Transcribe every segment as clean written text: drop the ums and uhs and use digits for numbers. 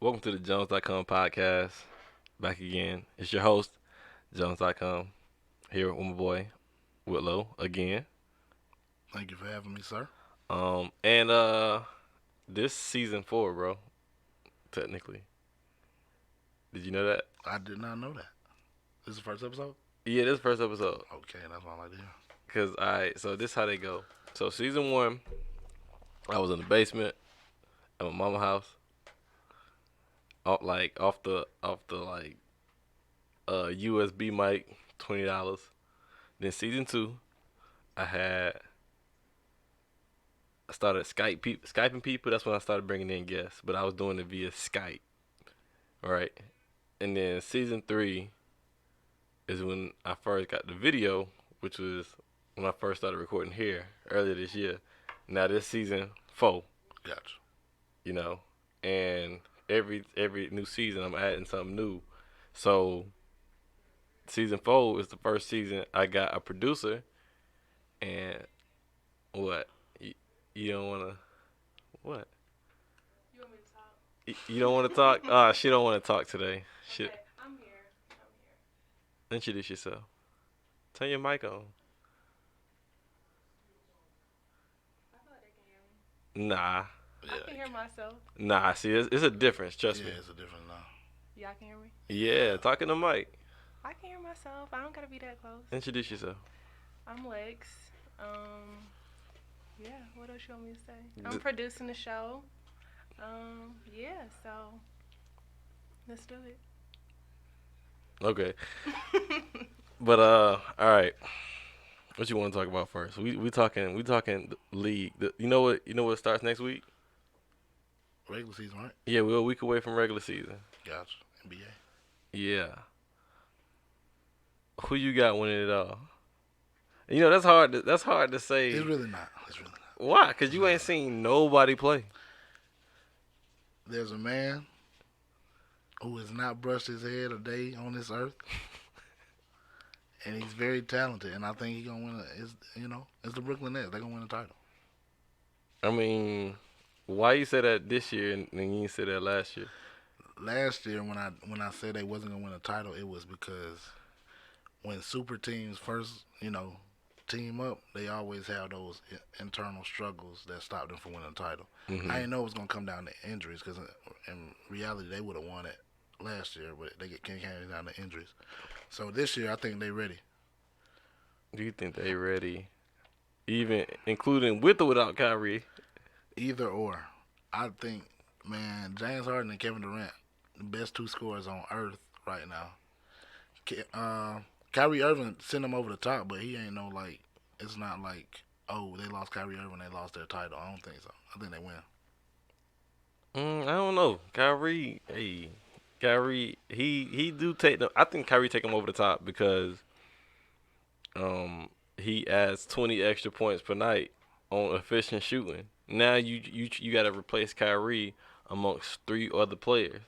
Welcome to the Jones.com podcast. Back again. It's your host, Jones.com, here with my boy, Whitlow, again. Thank you for having me, sir. And this season four, bro, technically. Did you know that? I did not know that. This is the first episode? Yeah, this is the first episode. Okay, that's what I like to hear. So this is how they go. So season one, I was in the basement at my mama's house, off the USB mic, $20. Then season two, I started Skyping people. That's when I started bringing in guests, but I was doing it via Skype, right? And then season three is when I first got the video, which was when I first started recording here earlier this year. Now this season four, Gotcha. you know, and every new season I'm adding something new. So season four is the first season I got a producer, and what? You don't wanna what? You don't want to talk? She don't want to talk today. She introduce yourself. Turn your mic on. Nah, Yeah, nah. See, it's a difference. Trust yeah, me. it's a different now. Yeah, Yeah. talking to Mike. I can hear myself. I don't gotta be that close. Introduce yourself. I'm Lex. Yeah. What else you want me to say? I'm D- producing the show. Yeah. So let's do okay, it. but all right. What you want to talk about first? We talking league. You know what starts next week? Regular season, right? Yeah, we're a week away from regular season. Gotcha. NBA. Yeah. Who you got winning it all? You know that's hard to say. It's really not. It's really not. Why? Cause It's you really ain't not. seen nobody play. There's a man who has not brushed his head a day on this earth, and he's very talented. And I think he's gonna win. It's the Brooklyn Nets. They're gonna win the title. I mean, why you say that this year and then you didn't say that last year? Last year, when I said they wasn't gonna win a title, it was because when super teams first, team up, they always have those internal struggles that stop them from winning the title. I Hmm. didn't know it was gonna come down to injuries because in reality they would have won it last year, but they get came down to injuries. So this year I think they ready. Do you think they ready, even including with or without Kyrie? Either or, I think, man, James Harden and Kevin Durant, the best two scorers on earth right now. Kyrie Irving sent them over the top, but he ain't no like. It's not like, oh, they lost Kyrie Irving, they lost their title. I don't think so. I think they win. I don't know. Kyrie, he do take them. I think Kyrie take him over the top because he adds 20 extra points per night on efficient shooting. Now you got to replace Kyrie amongst three other players,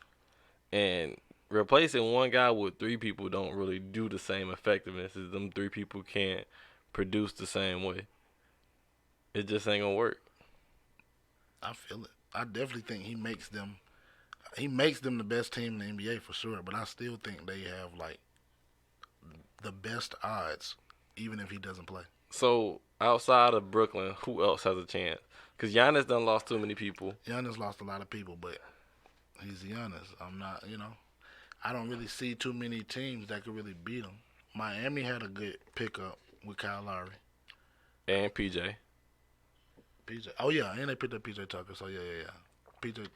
and replacing one guy with three people don't really do the same effectiveness as them three people can't produce the same way. It just ain't gonna work. I feel it. I definitely think he makes them. He makes them the best team in the NBA for sure. But I still think they have like the best odds, even if he doesn't play. So outside of Brooklyn, who else has a chance? Cause Giannis done lost too many people. Giannis lost a lot of people, but he's Giannis. I'm not. I don't really see too many teams that could really beat him. Miami had a good pickup with Kyle Lowry. And PJ. PJ. Oh yeah, and they picked up PJ Tucker. So yeah, yeah, yeah. PJ.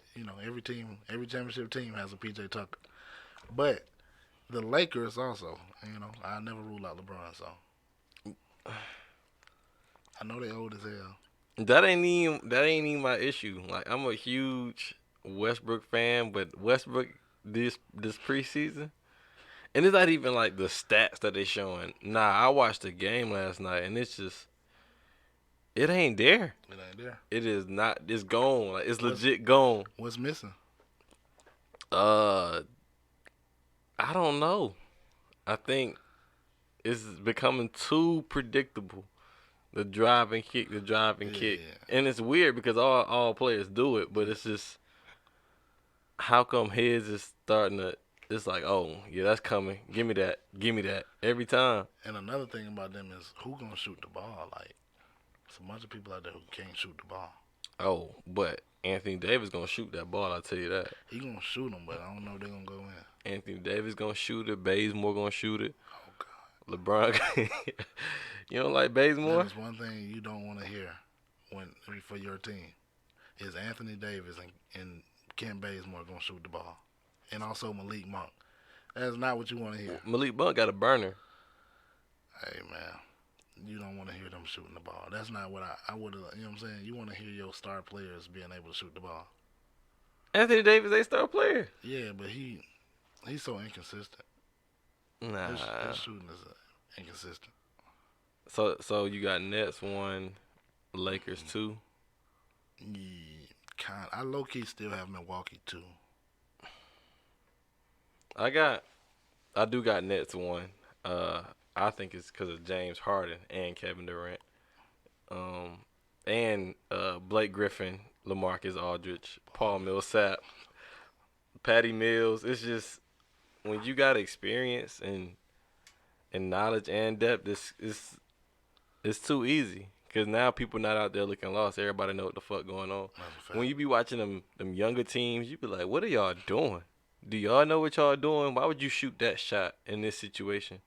Every team, every championship team has a PJ Tucker. But the Lakers also. I never rule out LeBron. So I know they old as hell. That ain't even my issue. Like I'm a huge Westbrook fan, but Westbrook this preseason, and it's not even like the stats that they showing. Nah, I watched the game last night, and it's just it ain't there. It ain't there. It is not. It's gone. Like it's What's legit gone. what's missing? Uh, I don't know. I think it's becoming too predictable. The drive and kick, the drive and kick, Yeah. and it's weird because all players do it, but it's just how come his is starting to? It's like, oh yeah, that's coming. Give me that every time. And another thing about them is who gonna shoot the ball? Like, it's a bunch of people out there who can't shoot the ball. Oh, but Anthony Davis gonna shoot that ball. I will tell you that. He gonna shoot them, but I don't know if they're gonna go in. Anthony Davis gonna shoot it. Bazemore gonna shoot it. Oh God. LeBron. You don't like That Bazemore? is one thing you don't want to hear when for your team is Anthony Davis and Ken Bazemore gonna shoot the ball, and also Malik Monk. That's not what you want to hear. Malik Monk got a burner. Hey man, you don't want to hear them shooting the ball. That's not what I would have. You know what I'm saying? You want to hear your star players being able to shoot the ball. Anthony Davis, they star player. Yeah, but he's so inconsistent. Nah. His shooting is inconsistent. So you got Nets 1, Lakers 2. Yeah, I low key still have Milwaukee 2. I do got Nets 1. I think it's because of James Harden and Kevin Durant. And Blake Griffin, LaMarcus Aldridge, Paul Millsap, Patty Mills. It's just when you got experience and knowledge and depth, it's too easy. Cause now people not out there looking lost. Everybody know what the fuck going on. When you be watching them younger teams, you be like, what are y'all doing? Do y'all know what y'all doing? Why would you shoot that shot in this situation?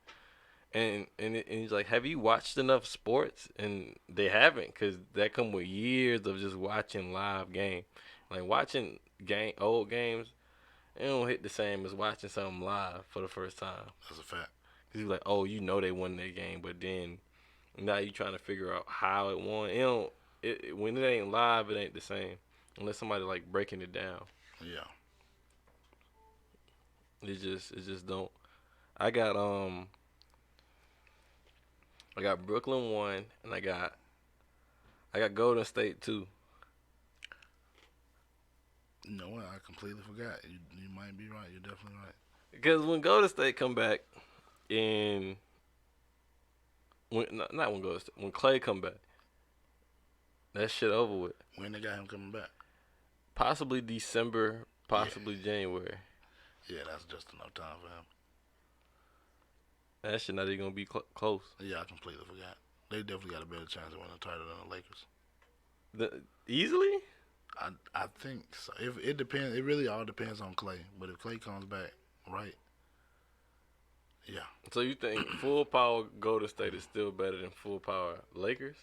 And it's like, have you watched enough sports? And they haven't, cause that come with years of just watching live game. Like watching old games, it don't hit the same as watching something live for the first time. That's a fact. Cause you're like, oh, you know they won their game, but then now you trying to figure out how it won. It don't. When it ain't live, it ain't the same unless somebody like breaking it down. Yeah. It just don't. I got Brooklyn 1 and I got Golden State 2. You know what? I completely forgot. You might be right. You're definitely right. Because when Golden State come back and not when Golden State, when Clay come back, that shit over with. When they got him coming back? Possibly December, possibly January. Yeah, that's just enough time for him. That shit not even gonna be close. Yeah, I completely forgot. They definitely got a better chance of winning the title than the Lakers. Easily? I think so. If it depends, it really all depends on Clay. But if Clay comes back, right? Yeah. So you think full power Golden State is still better than full power Lakers?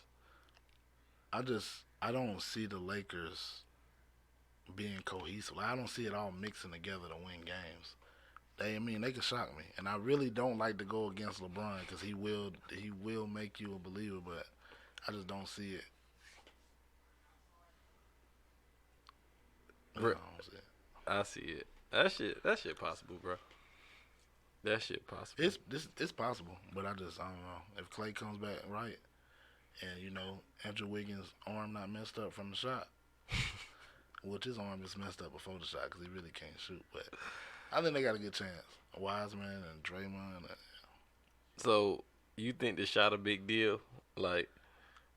I don't see the Lakers being cohesive. I don't see it all mixing together to win games. They can shock me, and I really don't like to go against LeBron because he will make you a believer, but I just don't see it. I don't see it. I see it. That shit possible, bro. That shit possible. It's possible, but I don't know if Clay comes back right, and Andrew Wiggins' arm not messed up from the shot, which his arm is messed up before the shot because he really can't shoot, but. I think they got a good chance. Wiseman and Draymond. So you think the shot a big deal? Like,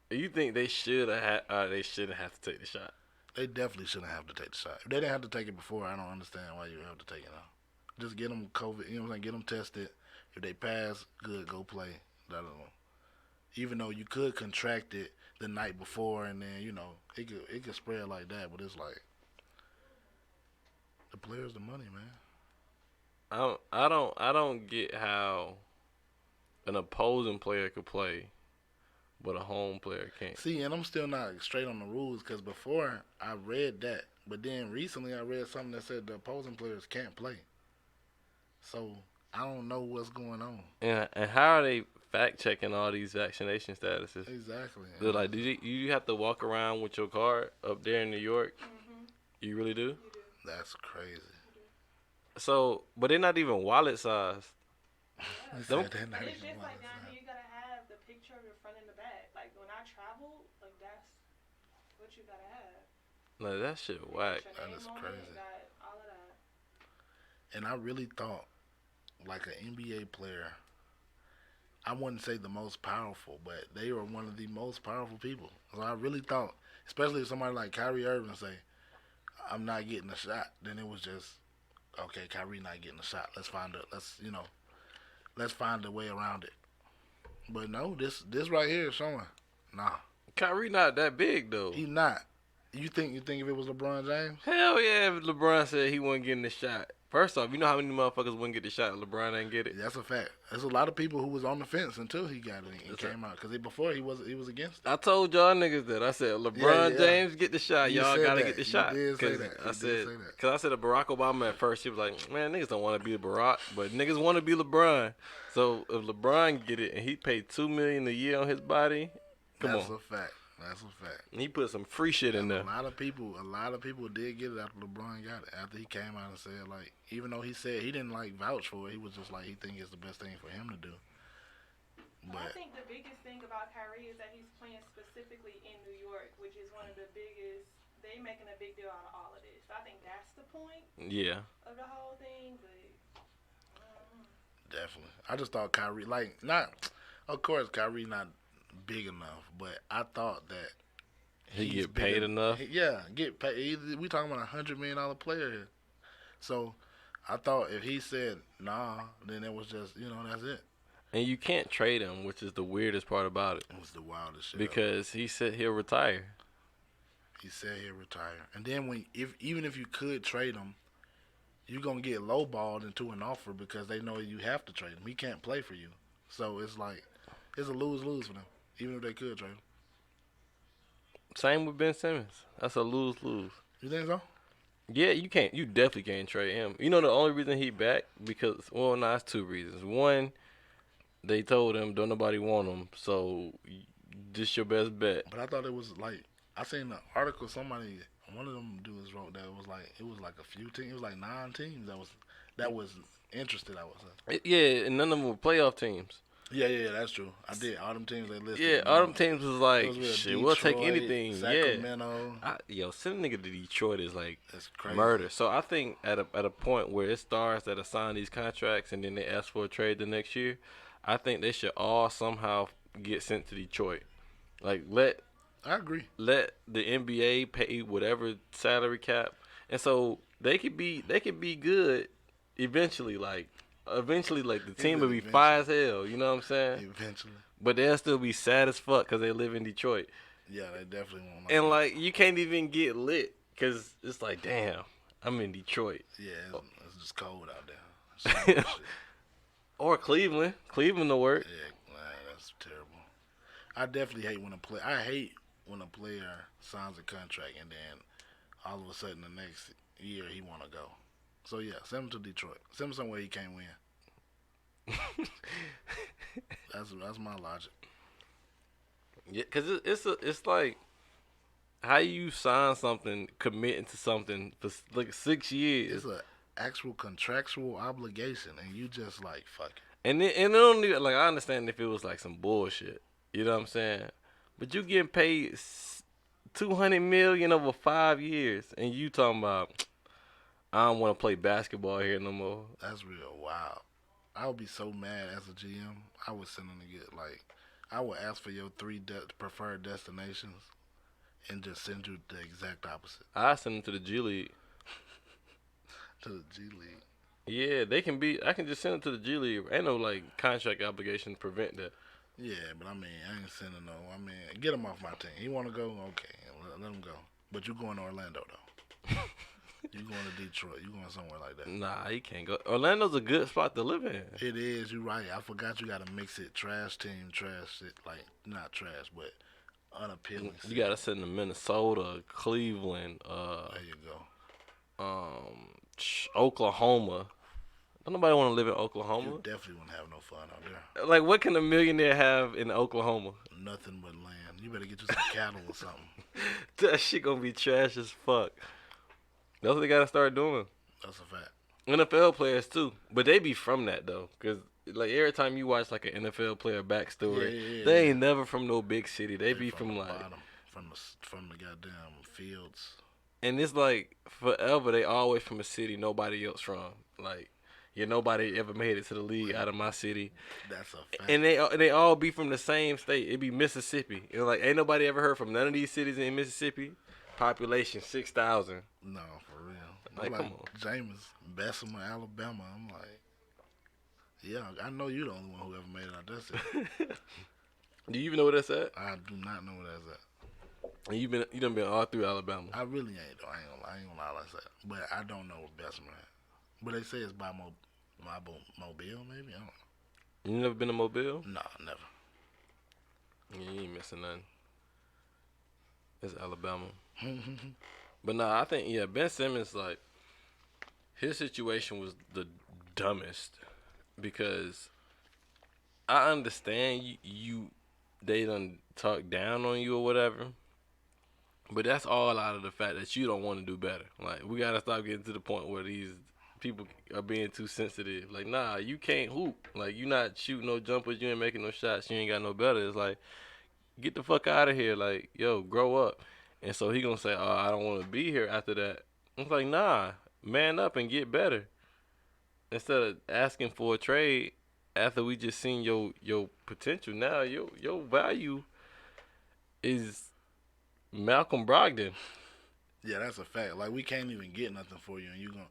you think they shouldn't have to take the shot? They definitely shouldn't have to take the shot. If they didn't have to take it before, I don't understand why you have to take it now. Just get them COVID. You know what I'm saying? Get them tested. If they pass, good, go play. I don't know. Even though you could contract it the night before, and then it could spread like that. But it's like the players, the money, man. I don't get how an opposing player could play, but a home player can't. See, and I'm still not straight on the rules because before I read that, but then recently I read something that said the opposing players can't play. So I don't know what's going on. And how are they fact checking all these vaccination statuses? Exactly. They're like, do you have to walk around with your card up there in New York? Mm-hmm. You really do? You do. That's crazy. So, but they're not even wallet sized. They Don't- said they're not It's even just like wallet down size. here, you gotta have the picture of the front and the back. Like when I travel, like that's what you gotta have. Like that shit whack. Your That name is on it, crazy. got all of that. And I really thought, like an NBA player, I wouldn't say the most powerful, but they were one of the most powerful people. So I really thought, especially if somebody like Kyrie Irving say, I'm not getting a shot, then it was just okay. Kyrie not getting a shot. Let's find a way around it. But no, this right here is showing. Nah, Kyrie not that big though. he not. You think if it was LeBron James? Hell yeah, if LeBron said he wasn't getting the shot. First off, you know how many motherfuckers wouldn't get the shot if LeBron didn't get it? Yeah, that's a fact. There's a lot of people who was on the fence until he got it and That's came out. Because before he was against it. I told y'all niggas that. I said, LeBron Yeah. James get the shot. You Y'all said gotta that. get the You shot. did say 'Cause that. I You said, did say that. because I said to Barack Obama at first, he was like, man, niggas don't want to be Barack, but niggas want to be LeBron. So if LeBron get it and he paid $2 million a year on his body, come That's on. a fact. That's a fact. And he put some free shit in there. A lot of people did get it after LeBron got it. After he came out and said, like, even though he said he didn't like vouch for it, he was just like he think it's the best thing for him to do. Well, I But think the biggest thing about Kyrie is that he's playing specifically in New York, which is one of the biggest. They making a big deal out of all of this. So I think that's the point Yeah. of the whole thing. But definitely, I just thought Kyrie, like, not, of course, Kyrie not big enough, but I thought that He he's get paid bigger- enough. Yeah, get paid. We talking about $100 million player here. So I thought if he said nah, then it was just that's it. And you can't trade him, which is the weirdest part about it. It was the wildest shit. Because he said he'll retire. He said he'll retire, and then even if you could trade him, you're gonna get lowballed into an offer because they know you have to trade him. He can't play for you, so it's like it's a lose-lose for them, even if they could trade him. Same with Ben Simmons. That's a lose-lose. You think so? Yeah, you can't. You definitely can't trade him. You know the only reason he back because it's two reasons. One, they told him don't nobody want him, so this your best bet. But I thought it was like I seen the article. One of them dudes wrote that it was like a few teams. It was like 9 teams that was interested. I would say. Yeah, and none of them were playoff teams. Yeah, that's true. I did. All them teams they listed. Yeah, all them teams was like, Those were shit, we'll take Detroit, anything. Sacramento. Yeah, sending nigga to Detroit is like That's crazy. murder. So I think at a point where it's stars that assign these contracts and then they ask for a trade the next year, I think they should all somehow get sent to Detroit. Like I agree. let the NBA pay whatever salary cap, and so they could be good eventually. Like the team will be fire as hell. You know what I'm saying? Eventually. But they'll still be sad as fuck because they live in Detroit. Yeah, they definitely won't. And like you can't even get lit because it's like, damn, I'm in Detroit. Yeah, it's just cold out there. So much shit. Or Cleveland. Cleveland will work. Yeah, man, that's terrible. I definitely hate when a player signs a contract and then all of a sudden the next year he want to go. So yeah, send him to Detroit. Send him somewhere he can't win. That's my logic. Yeah, because it's like how you sign something, committing to something for like 6 years. It's an actual contractual obligation, and you just like fuck it. And it don't even, like, I understand if it was like some bullshit, you know what I'm saying? But you getting paid $200 million over 5 years, and you talking about I don't want to play basketball here no more. That's real wild. I would be so mad as a GM. I would send them to get I would ask for your 3 preferred destinations, and just send you the exact opposite I send them to the G League. to the G League. Yeah, they can be. I can just send them to the G League. Ain't no like contract obligation to prevent that. Yeah, but I mean, I ain't sending no. I mean, get him off my team. He want to go? Okay, let him go. But you going to Orlando, though. You going to Detroit. You going somewhere like that. Nah, he can't go. Orlando's a good spot to live in. It is. You right. I forgot you got to mix it. Trash team, trash shit. Like, not trash, but unappealing. You gotta send to Minnesota, Cleveland, There you go. Oklahoma. Don't nobody want to live in You Oklahoma. definitely wouldn't have no fun out there. Like, what can a millionaire have in Oklahoma? Nothing but land. You better get you some cattle or something. That shit gonna be trash as fuck. That's what they gotta start doing. That's a fact. NFL players too, but they be from that though, cause like every time you watch like an NFL player backstory, Yeah. they ain't never from no big city. They be from the like, bottom, from the goddamn fields. and it's like forever they always from a city nobody else from. Like, yeah, nobody ever made it to the league out of my city, That's a fact. and they all be from the same state. It be Mississippi. You know, like ain't nobody ever heard from none of these cities in Mississippi. Population 6,000. No, for real. I'm Like, like come on. James, Bessemer, Alabama. I'm like, yeah, I know you're the only one who ever made it out. That's it. Do you even know where that's at? I do not know where that's at. And you done been all through Alabama. I really ain't though. I ain't gonna lie like that. But I don't know where Bessemer at. But they say it's by Mobile, maybe. I don't You never been to Mobile? know. Nah, never. Yeah, you ain't missing nothing. It's Alabama. But nah, I think Ben Simmons, like, his situation was the dumbest because I understand they done talk down on you or whatever, but that's all out of the fact that you don't want to do better. Like, we gotta stop getting to the point where these people are being too sensitive. Like, nah, you can't hoop. Like, you not shooting no jumpers, you ain't making no shots, you ain't got no better. It's like, get the fuck out of here. Like, yo, grow up. And so he gonna say, oh, I don't want to be here after that. It's like, nah, man up and get better. Instead of asking for a trade after we just seen your potential. Now your value is Malcolm Brogdon. Yeah, that's a fact. Like we can't even get nothing for you, and you gonna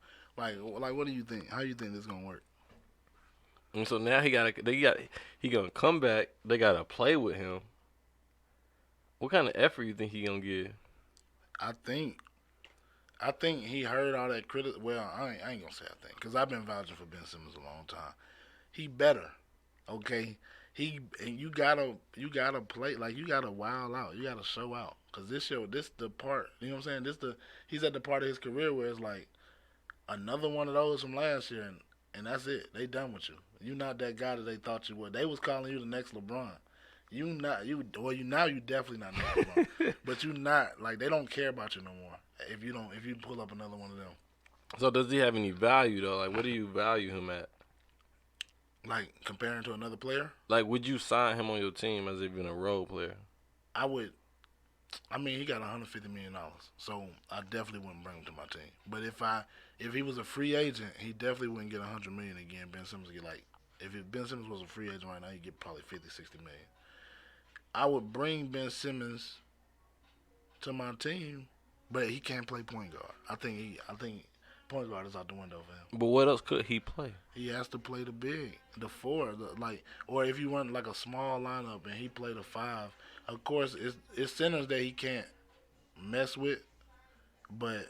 like what do you think? How you think this gonna work? And so now he gonna come back. They gotta play with him. What kind of effort you think he gonna give? I think he heard all that Well, I ain't gonna say I think, cause I've been vouching for Ben Simmons a long time. He better, okay. You gotta play like you gotta wild out. You gotta show out, cause this the part. You know what I'm saying? He's at the part of his career where it's like another one of those from last year, and that's it. They done with you. You not that guy that they thought you were. They was calling you the next LeBron. You definitely not next LeBron. But you not like they don't care about you no more. If you pull up another one of them. So does he have any value though? Like, what do you value him at? Like comparing to another player, Like, would you sign him on your team as even a role player? I would. I mean, he got $150 million, so I definitely wouldn't bring him to my team. But if he was a free agent, he definitely wouldn't get $100 million again. Ben Simmons get like Ben Simmons was a free agent right now, he'd get probably 50, 60 million. I would bring Ben Simmons to my team, but he can't play point guard. I think point guard is out the window for him. But what else could he play? He has to play the big, the four, or if you run like a small lineup and he play the five. Of course, it's centers that he can't mess with, but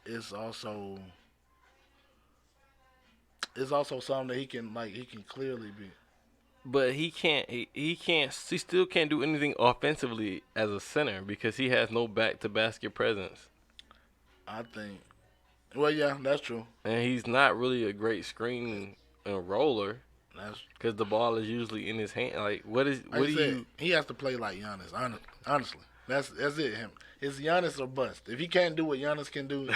it's also something that he can clearly be. But he can't. He still can't do anything offensively as a center because he has no back to basket presence, I think. Well, yeah, that's true. and he's not really a great screen and roller That's because the ball is usually in his hand. Like, what do you? he has to play like Giannis. Honestly, that's it. Him. It's Giannis or bust. If he can't do what Giannis can do,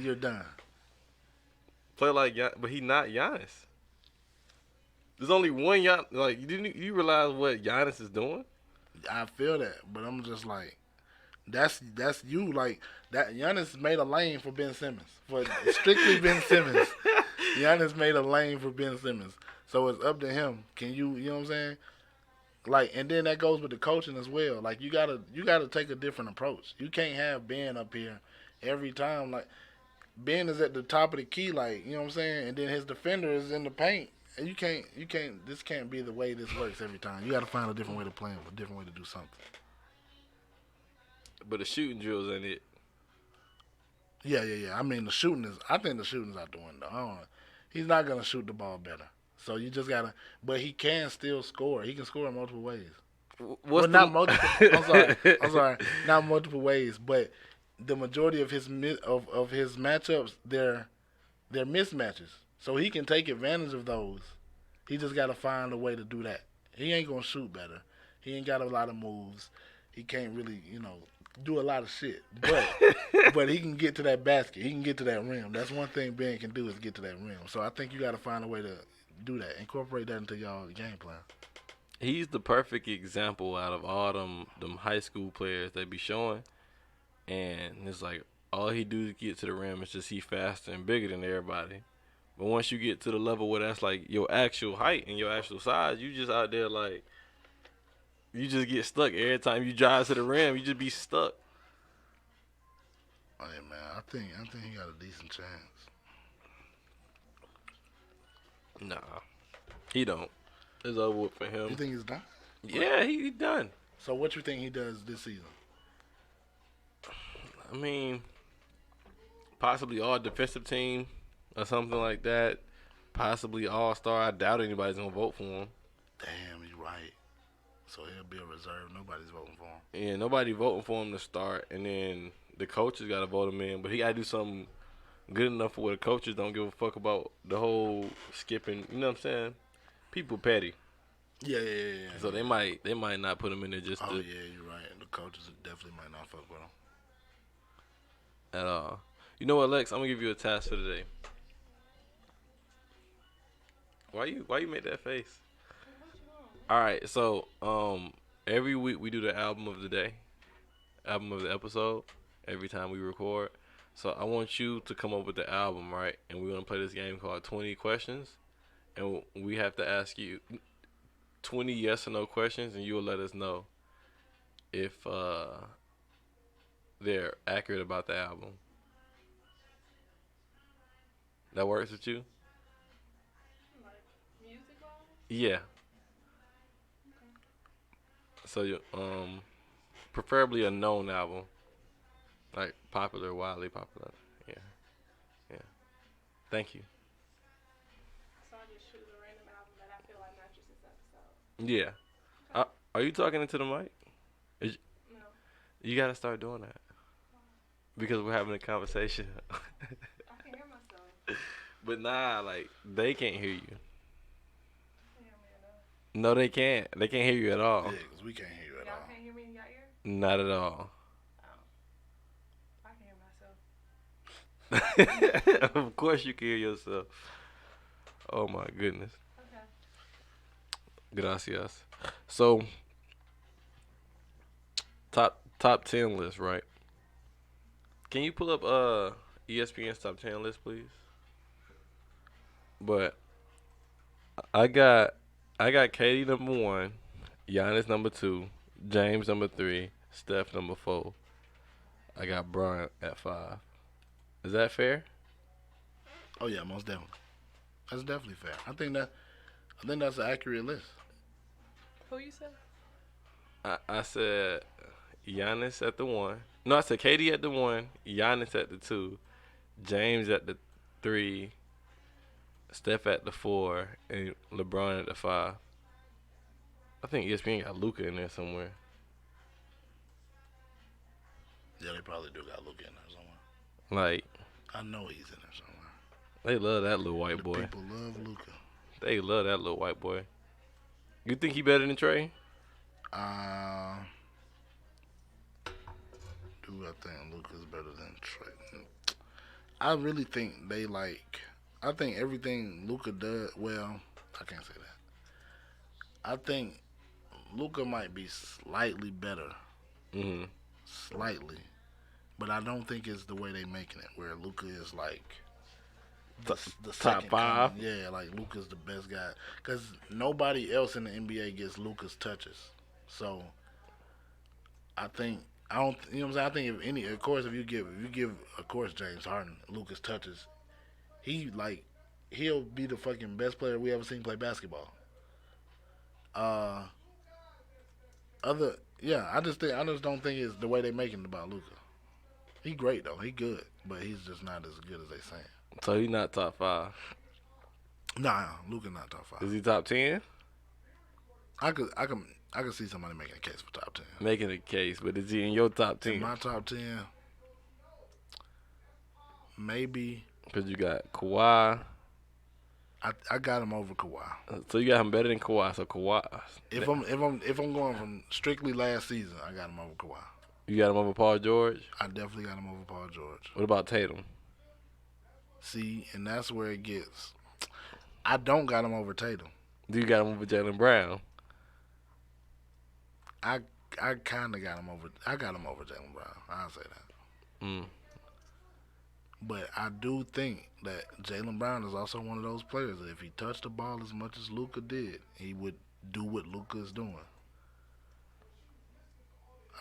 you're done. Play like but he not Giannis. There's only one Giannis. Like, you realize what Giannis is doing? I feel that, but I'm just like, that's you. Like that, Giannis made a lane for Ben Simmons, for strictly Ben Simmons. Giannis made a lane for Ben Simmons, so it's up to him. Can you know what I'm saying? Like, and then that goes with the coaching as well. Like, you gotta take a different approach. You can't have Ben up here every time. Like, Ben is at the top of the key, like, you know what I'm saying, and then his defender is in the paint. And you can't. This can't be the way this works every time. You got to find a different way to play him, a different way to do something. But the shooting drills ain't it. Yeah. I mean, I think the shooting's out the window. He's not gonna shoot the ball better. So you just gotta. But he can still score. He can score in multiple ways. Not multiple. I'm sorry. Not multiple ways, but the majority of his matchups, they're mismatches. So he can take advantage of those. He just got to find a way to do that. He ain't going to shoot better. He ain't got a lot of moves. He can't really, do a lot of shit. But he can get to that basket. He can get to that rim. That's one thing Ben can do is get to that rim. So I think you got to find a way to do that. Incorporate that into y'all game plan. He's the perfect example out of all them high school players they be showing. And it's like all he do to get to the rim is just he faster and bigger than everybody. But once you get to the level where that's like your actual height and your actual size, you just out there like, you just get stuck every time you drive to the rim. You just be stuck. Hey man, I think he got a decent chance. Nah, he don't. It's over with for You him. think he's done? Like, Yeah, he done. so what you think he does this season? I mean, possibly all defensive team or something like that. Possibly all star. I doubt anybody's gonna vote for him. Damn, you right. So he'll be a reserve. Nobody's voting for him. And nobody voting for him to start. And then the coaches gotta vote him in. But he gotta do something good enough for where the coaches don't give a fuck about the whole skipping. You know what I'm saying? People petty. Yeah. So they might not put him in there just Oh to yeah, you're right. The coaches definitely might not fuck with him. at all. You know what, Lex? I'm gonna give you a task for today. Why you make that face? What you want? All right, so every week we do the album of the day, album of the episode. Every time we record, so I want you to come up with the album, right? And we're gonna play this game called 20 questions, and we have to ask you 20 yes or no questions, and you will let us know if they're accurate about the album. That works with you? Like music wise? Yeah. Okay. So you preferably a known album, like popular, widely popular. Yeah, yeah. Thank you. So I just choose a random album that I feel like matches this episode. Yeah. Okay. Are you talking into the mic? Is, No. you gotta start doing that because we're having a conversation. I can hear myself. But nah, like they can't hear you. Can hear me enough. No, they can't. They can't hear you at all. Yeah, 'cause we can't hear you at Y'all all. can't hear me in your ear? Not at all. Oh. I can hear myself. Of course you can hear yourself. Oh my goodness. Okay. Gracias. So top 10 list, right? Can you pull up ESPN's top 10 list, please? But I got I got Katie number one, Giannis number two, James number three, Steph number four. I got Bryant at five. Is that fair? Oh yeah, most definitely. That's definitely fair. I think that's an accurate list. Who you said? I said Giannis at the one. No, I said Katie at the one, Giannis at the two, James at the three, Steph at the four, and LeBron at the five. I think ESPN got Luca in there somewhere. Yeah, they probably do got Luka in there somewhere. Like I know he's in there somewhere. they love that little white The boy. people love Luka. They love that little white boy. You think he better than Trey? Uh, do I think Luka's better than Trey? I really think they like. I think everything Luka does. Well, I can't say that. I think Luka might be slightly better, Mm-hmm. slightly, but I don't think it's the way they making it. Where Luka is like the Top second five? coming. Yeah, like Luka's the best guy because nobody else in the NBA gets Luka's touches. So I think I don't. You know what I'm saying? I think if any, of course, if you give, of course, James Harden Lucas touches, he like he'll be the fucking best player we ever seen play basketball. Uh, I just don't think it's the way they making it about Luca. He great though, he good, but he's just not as good as they saying. So he's not top five. Nah, Luca not top Is five. he top 10? I could see somebody making a case for top 10. Making a case, but is he in your top In 10? my top 10, maybe Because you got Kawhi. I got him over Kawhi. So you got him better than Kawhi. So Kawhi. If I'm going from strictly last season, I got him over Kawhi. You got him over Paul George. I definitely got him over Paul George. What about Tatum? See, and that's where it gets. I don't got him over Tatum. Do you got him over Jalen Brown? I kind of got him over. I got him over Jalen Brown. I'll say that. Mm. But I do think that Jalen Brown is also one of those players that if he touched the ball as much as Luka did, he would do what Luka is doing.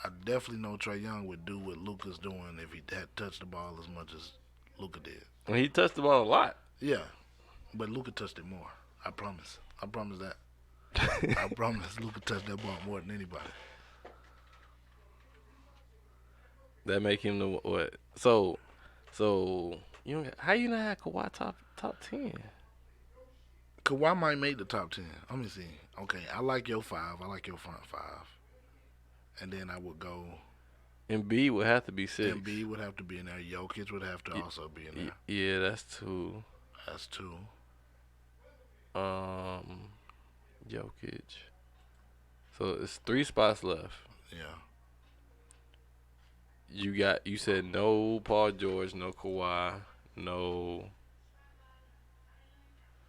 I definitely know Trey Young would do what Luka's doing if he had touched the ball as much as Luka did. And he touched the ball a lot. Yeah, but Luka touched it more. I promise. I promise that. I promise Luka touched that ball more than anybody. That make him the what? So how you not have Kawhi top 10? Kawhi might make the top 10. Let me see. Okay, I like your five. I like your front five. And then I would go. Embiid would have to be 6. Embiid would have to be in there. Jokic would have to also be in there. Yeah, that's 2. That's 2. Jokic. So it's 3 spots left. Yeah. You said no Paul George, no Kawhi, no.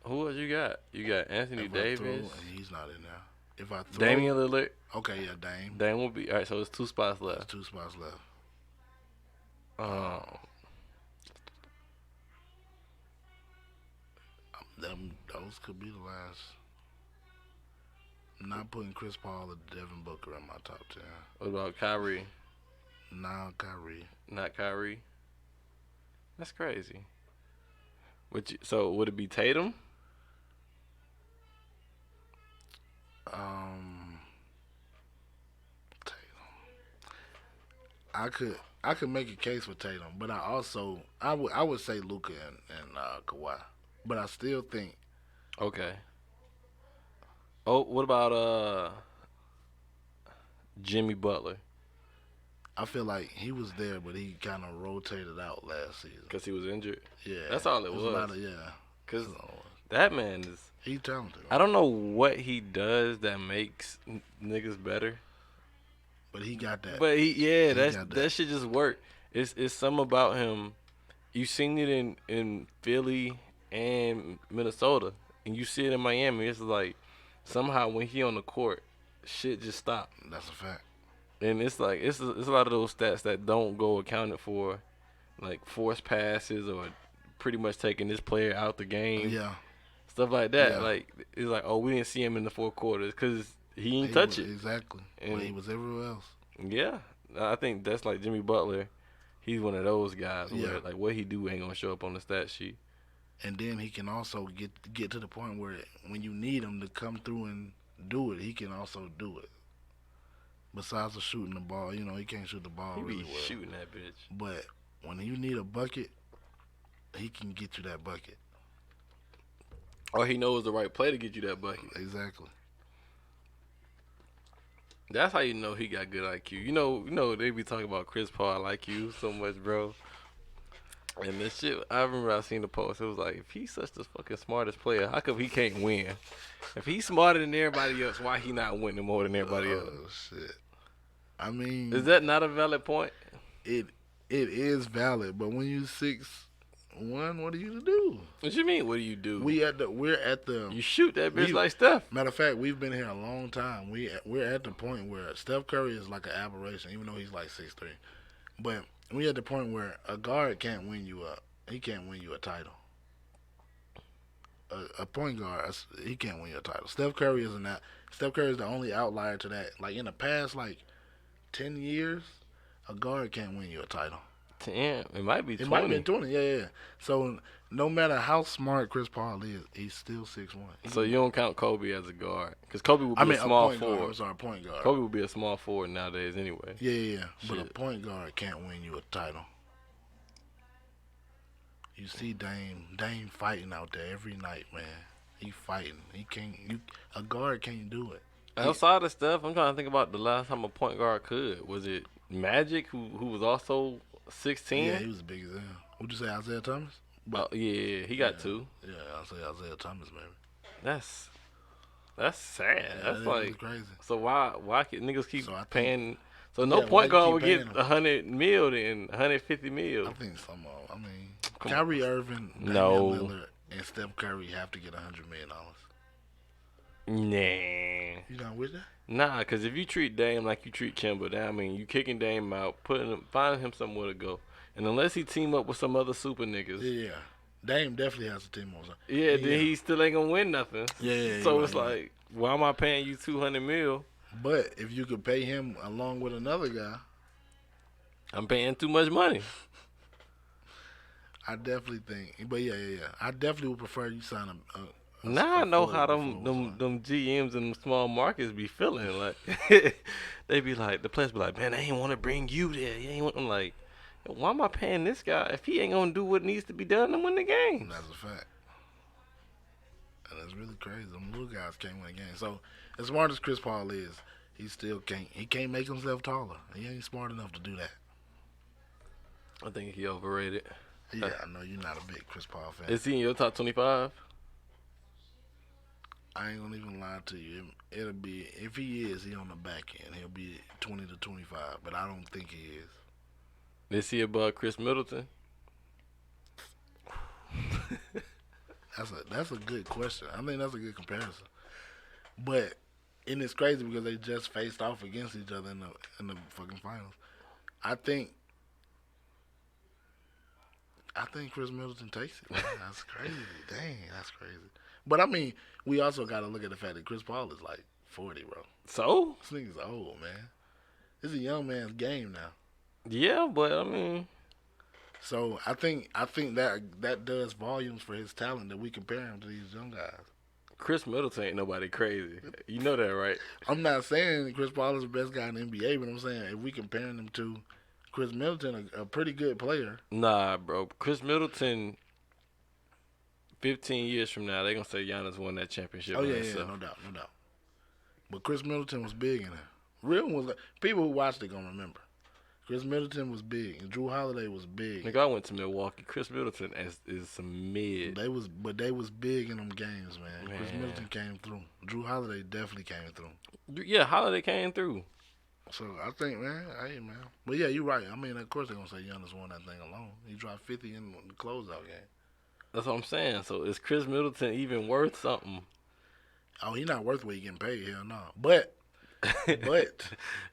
Who else you got? You got Anthony Davis. He's not in there. If I throw Damian Lillard. Okay, yeah, Dame. Dame will be all right. So it's 2 spots There's left. 2 spots left. Those could be the last. Not putting Chris Paul or Devin Booker in my top 10. What about Kyrie? Nah, Kyrie. Not Kyrie. That's crazy. So would it be Tatum? Tatum. I could make a case for Tatum, but I would say Luka and Kawhi, but I still think Okay. Oh, what about Jimmy Butler? I feel like he was there, but he kind of rotated out last season. Because he was injured. Yeah, That's all it There's was. a lot of, yeah, Because that man is. he's talented, I don't know what he does that makes niggas better. but he got that. But got that shit just work. It's something about him. You seen it in Philly and Minnesota, and you see it in Miami. It's like somehow when he on the court, shit just stop. That's a fact. And it's like it's a lot of those stats that don't go accounted for, like forced passes or pretty much taking this player out the game. Yeah, Stuff like that. Yeah. Like it's like, oh, we didn't see him in the 4 quarters because he ain't touch it. Exactly. And- But he was everywhere else. Yeah, I think that's like Jimmy Butler. He's one of those guys where Yeah. like what he do ain't gonna show up on the stat sheet. And then he can also get to the point where when you need him to come through and do it, he can also do it. Besides the shooting the ball, he can't shoot the ball He be really well. shooting that bitch. But when you need a bucket, he can get you that bucket. Or he knows the right play to get you that bucket. Exactly. That's how you know he got good IQ. You know they be talking about Chris Paul IQ so much, bro. And this shit, I remember I seen the post. It was like, if he's such the fucking smartest player, how come he can't win? If he's smarter than everybody else, why he not winning more than everybody else? Oh shit. I mean, Is that not a valid point? it is valid, but when you 6'1", what do you do? What you mean? What do you do? We're at the You shoot that bitch we- like Steph. matter of fact, we've been here a long time. We're at the point where Steph Curry is like an aberration, even though he's like 6'3". But we're at the point where a guard can't win you he can't win you a title. A point guard, he can't win you a title. Steph Curry isn't that. Steph Curry is the only outlier to that. Like in the past, 10 years, a guard can't win you a title. Damn, it might be 20. It might be 20, yeah. So no matter how smart Chris Paul is, he's still 6'1". So you don't count Kobe as a guard, because Kobe would be I mean, a small point guard. forward. I'm sorry, point guard. Kobe would be a small forward nowadays anyway. Yeah. But a Shit. point guard can't win you a title. You see Dame fighting out there every night, man. He fighting. He can't. A guard can't do it. Outside of stuff, I'm trying to think about the last time a point guard could. Was it Magic, who was also 6'10"? Yeah, he was big as hell. Would you say Isaiah Thomas? Yeah, he got 2. Yeah, I'll say Isaiah Thomas, maybe. That's sad. Yeah, That's that like is crazy. So why niggas keep So I think- paying? So no Yeah, why point you guard keep would get paying him? 100 mil then 150 mil. I think some of them. I mean, Come Kyrie Irving, Damian No. Lillard, and Steph Curry have to get $100 million. Nah. You not with that? Nah, because if you treat Dame like you treat Kimba, then I mean, you kicking Dame out, finding him somewhere to go. And unless he team up with some other super niggas, Yeah. Dame definitely has a team on. then he still ain't gonna win nothing. Yeah, So you're it's right, like, why am I paying you 200 mil But if you could pay him along with another guy, I'm paying too much money. I definitely think. But yeah. I definitely would prefer you sign Now I a know how forward before it was fine. them GMs and them small markets be feeling. Like they be like, the players be like, man, I ain't want to bring you there. You ain't want. I'm like, why am I paying this guy if he ain't gonna do what needs to be done to win the And games? that's a fact. And that's really crazy. Them little guys can't win a game. So as smart as Chris Paul is, he still can't. He can't make himself taller. He ain't smart enough to do that. I think he overrated. Yeah, I know you're not a big Chris Paul fan. Is he in your top 25? I ain't gonna even lie to you. It'll be if he is, he on the back end. He'll be 20 to 25, but I don't think he is. Is he above Chris Middleton? That's a good question. I think that's a good comparison. But and it's crazy because they just faced off against each other in the fucking finals. I think Chris Middleton takes it. Man. That's crazy. Dang, that's crazy. But I mean, we also got to look at the fact that Chris Paul is like 40, bro. So? This nigga's old, man. It's a young man's game now. Yeah, but I mean, So I think that does volumes for his talent that we compare him to these young guys. Chris Middleton ain't nobody crazy. You know that, right? I'm not saying Chris Paul is the best guy in the NBA, but I'm saying if we comparing him to Chris Middleton, a pretty good player. Nah, bro. Chris Middleton, 15 years from now, they going to say Giannis won that championship. Oh by yeah, himself. no doubt. But Chris Middleton was big in there. Real was people who watched it gonna remember. Chris Middleton was big, and Drew Holiday was big. Nigga, I went to Milwaukee. Chris Middleton is some mid. They was big in them games, man. Chris Man. Middleton came through. Drew Holiday definitely came through. Yeah, Holiday came through. So I think, man, hey, man. But yeah, you're right. I mean, of course they're gonna say Giannis won that thing alone. He dropped 50 in the closeout game. That's what I'm saying. So is Chris Middleton even worth something? Oh, he's not worth what he getting paid. Hell no. But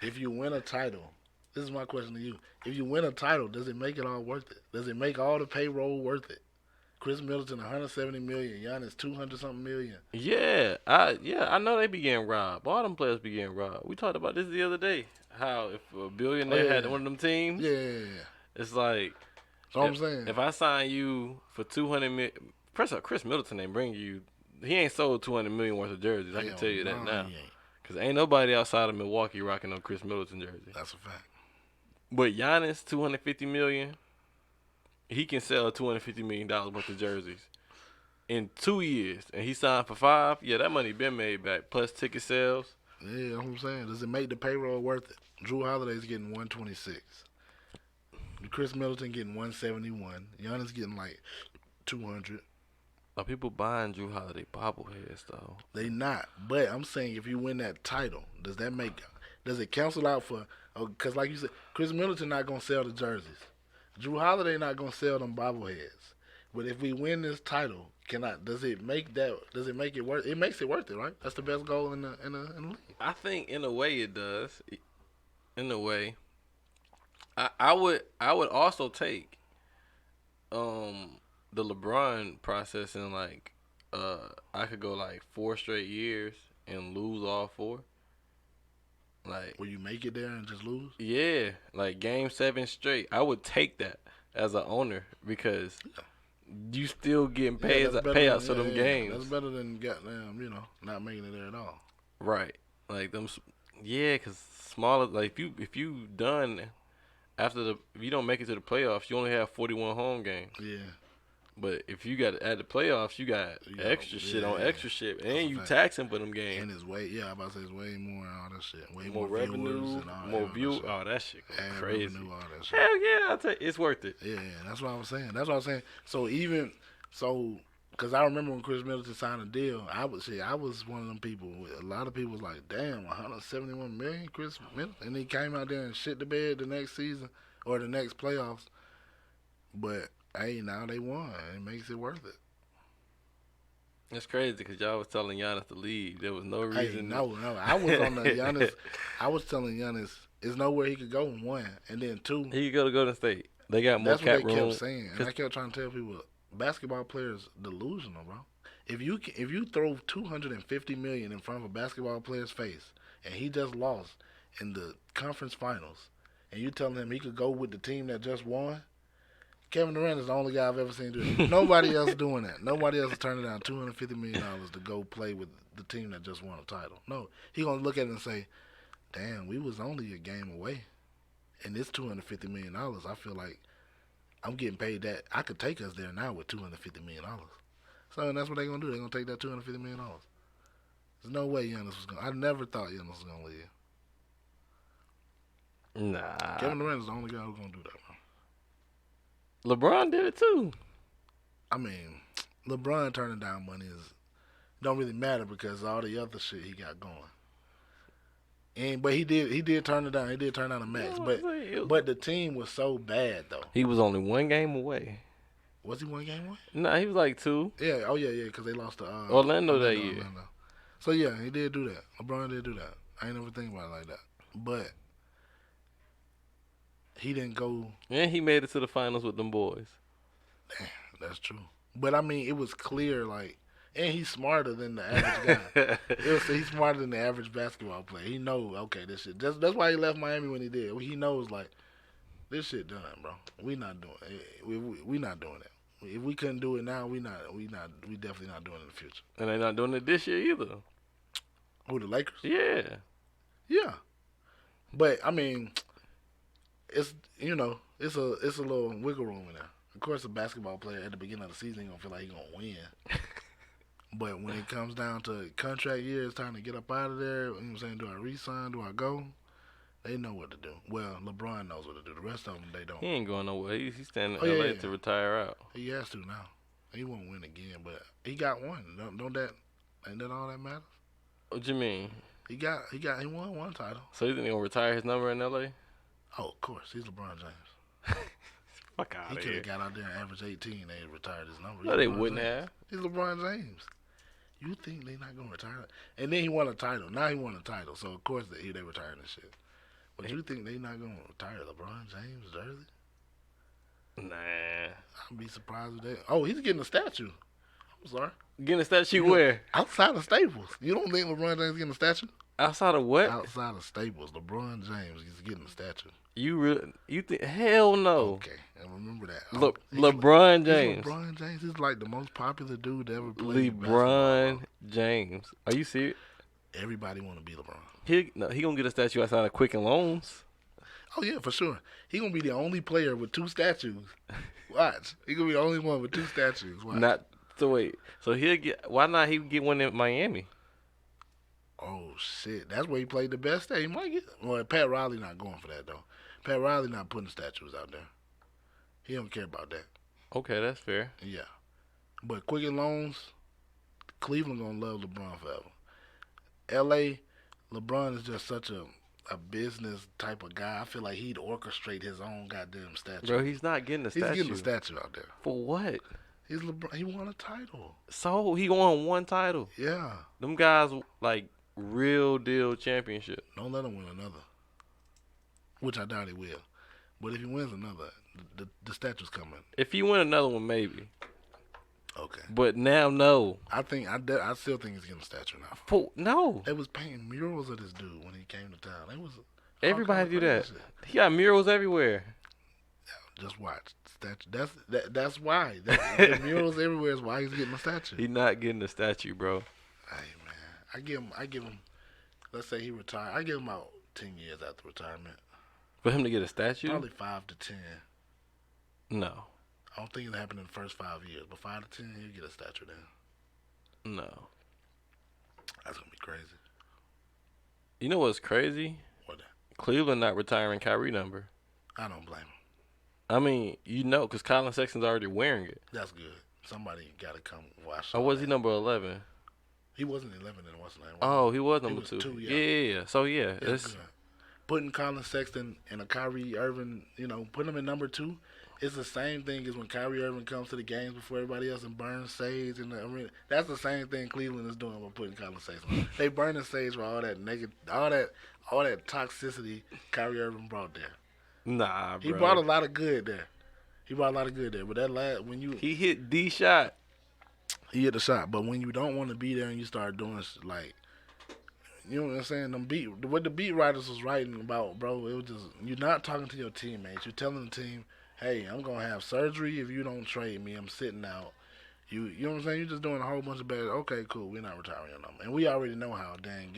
if you win a title, this is my question to you. If you win a title, does it make it all worth it? Does it make all the payroll worth it? Chris Middleton 170 million, Giannis 200 something million. Yeah, I know they be getting robbed. All them players be getting robbed. We talked about this the other day. How if a billionaire had one of them teams, Yeah. it's like That's what I'm saying. if I sign you for 200 million, first off, Chris Middleton ain't bring you. He ain't sold 200 million worth of jerseys. I can tell you that now. He ain't. Cause ain't nobody outside of Milwaukee rocking no Chris Middleton jersey. That's a fact. But Giannis, 250 million, he can sell $250 million worth of jerseys in 2 years, and he signed for 5. Yeah, that money been made back plus ticket sales. Yeah, that's what I'm saying. Does it make the payroll worth it? Drew Holiday's getting 126. Chris Middleton getting 171. Giannis getting like 200. Are people buying Drew Holiday bobbleheads though? They not. But I'm saying if you win that title, does it cancel out for? Because like you said, Chris Middleton not gonna sell the jerseys. Drew Holiday not gonna sell them bobbleheads. But if we win this title, does it make it worth? It makes it worth it, right? That's the best goal in the league. I think in a way it does. In a way, I would also take the LeBron process and like I could go like 4 straight years and lose all 4. Like Where you make it there and just lose? yeah, like game 7 straight. I would take that as an owner because you still getting paid that's payouts for than- them games. That's better than goddamn, not making it there at all. Right. Like them. Yeah, cause smaller. Like if you done if you don't make it to the playoffs, you only have 41 home games. Yeah. But if you got at the playoffs, you got extra shit on extra shit, and you fact. taxing for them games. And it's I'm about to say it's way more and all that shit. Way More viewers revenue, and all more that view. shit. Oh, that shit go Ad crazy. revenue, all that shit. Hell yeah, I tell you, it's worth it. Yeah, that's what I was saying. So because I remember when Chris Middleton signed a deal, I was one of them people. A lot of people was like, "Damn, 171 million, Chris Middleton," and he came out there and shit the bed the next season or the next playoffs. But hey, now they won. It makes it worth it. It's crazy because y'all was telling Giannis to leave. There was no Hey, reason. no, I was on the Giannis. I was telling Giannis, there's nowhere he could go. 1, and then 2. He could go to Golden State. They got more That's what cap they room. kept saying, and I kept trying to tell people, basketball players delusional, bro. If you throw $250 million in front of a basketball player's face, and he just lost in the conference finals, and you telling him he could go with the team that just won. Kevin Durant is the only guy I've ever seen do it. Nobody else doing that. Nobody else is turning down $250 million to go play with the team that just won a title. No, he gonna look at it and say, "Damn, we was only a game away, and it's $250 million. I feel like I'm getting paid that. I could take us there now with $250 million." So that's what they gonna do. They gonna take that $250 million. There's no way Giannis was gonna. I never thought Giannis was gonna leave. Nah. Kevin Durant is the only guy who's gonna do that, man. LeBron did it too. I mean, LeBron turning down money don't really matter because all the other shit he got going. But he did turn it down. He did turn down the max. But the team was so bad though. He was only one game away. Was he one game away? Nah, he was like 2. Yeah. Oh yeah, because they lost to Orlando that year. Orlando. So yeah, he did do that. LeBron did do that. I ain't never think about it like that. But he didn't go. And he made it to the finals with them boys. Damn, that's true. But I mean, it was clear, like, and he's smarter than the average guy. He's smarter than the average basketball player. He knows, okay, this shit. That's why he left Miami when he did. He knows, like, this shit done, bro. We not doing it. We not doing it. If we couldn't do it now, we definitely not doing it in the future. And they're not doing it this year either. Who, the Lakers? Yeah. Yeah. But I mean, it's it's a little wiggle room in there. Of course, a basketball player at the beginning of the season gonna feel like he gonna win. But when it comes down to contract year, it's time to get up out of there. You know what I'm saying? Do I re-sign? Do I go? They know what to do. Well, LeBron knows what to do. The rest of them, they don't. He ain't going nowhere. He's staying in Oh, LA yeah. to retire out. He has to now. He won't win again, but he got one. Don't that ain't that all that matters? What you mean? He won one title. So you think he gonna retire his number in LA? Oh, of course. He's LeBron James. Fuck He out of could here. have got out there and averaged 18. They retired his number. No, they wouldn't have. He's LeBron James. You think they not gonna retire? And then he won a title. Now he won a title, so of course they retiring this shit. But you think they not gonna retire LeBron James jersey? Nah. I'd be surprised if they. Oh, he's getting a statue. I'm sorry. Getting a statue where? Outside of Staples. You don't think LeBron James getting a statue? Outside of what? Outside of Staples, LeBron James is getting a statue. You think? Hell no. Okay, and remember that. Look, LeBron James. LeBron James is like the most popular dude to ever play. LeBron James. Are you serious? Everybody want to be LeBron. He gonna get a statue outside of Quicken Loans. Oh yeah, for sure. He gonna be the only player with 2 statues. Watch, he gonna be the only one with 2 statues. Watch. Not so wait. So he'll get. Why not he get one in Miami? Oh shit, that's where he played the best at. He might get. Well, Pat Riley not going for that though. Pat Riley not putting statues out there. He don't care about that. Okay, that's fair. Yeah, but Quicken Loans, Cleveland gonna love LeBron forever. L.A. LeBron is just such a business type of guy. I feel like he'd orchestrate his own goddamn statue. Bro, he's not getting a statue. He's getting a statue out there. For what? He's LeBron. He won a title. So he won one title. Yeah. Them guys like real deal championship. Don't let him win another. Which I doubt he will. But if he wins another, the statue's coming. If he win another one, maybe. Okay. But now, no. I still think he's getting a statue now. No. They was painting murals of this dude when he came to town. It was Everybody do that. He got murals everywhere. Just watch. Statue. That's why. The murals everywhere is why he's getting a statue. He's not getting a statue, bro. Hey man, I give him. Let's say he retired. I give him about 10 years after retirement. For him to get a statue? Probably 5 to 10. No. I don't think it'll happen in the first 5 years, but 5 to 10, he'll get a statue then. No. That's gonna be crazy. You know what's crazy? What? Cleveland not retiring Kyrie number. I don't blame him. I mean, because Colin Sexton's already wearing it. That's good. Somebody got to come watch. Or was he number 11? He wasn't 11 in what's the name? Oh, he was number was 2. 2, yeah. Yeah. So, yeah. It's good. Putting Colin Sexton and a Kyrie Irving, putting him in number 2, it's the same thing as when Kyrie Irving comes to the games before everybody else and burns sage in the arena. That's the same thing Cleveland is doing by putting Colin Sexton. They burning sage for all that negative, all that toxicity Kyrie Irving brought there. Nah, bro. He brought a lot of good there. But that last he hit D shot. He hit the shot. But when you don't want to be there and you start doing like You know what I'm saying? What the beat writers was writing about, bro. It was just you're not talking to your teammates. You're telling the team, "Hey, I'm gonna have surgery if you don't trade me. I'm sitting out." You know what I'm saying? You're just doing a whole bunch of bad. Okay, cool. We're not retiring your number, and we already know how not Dan.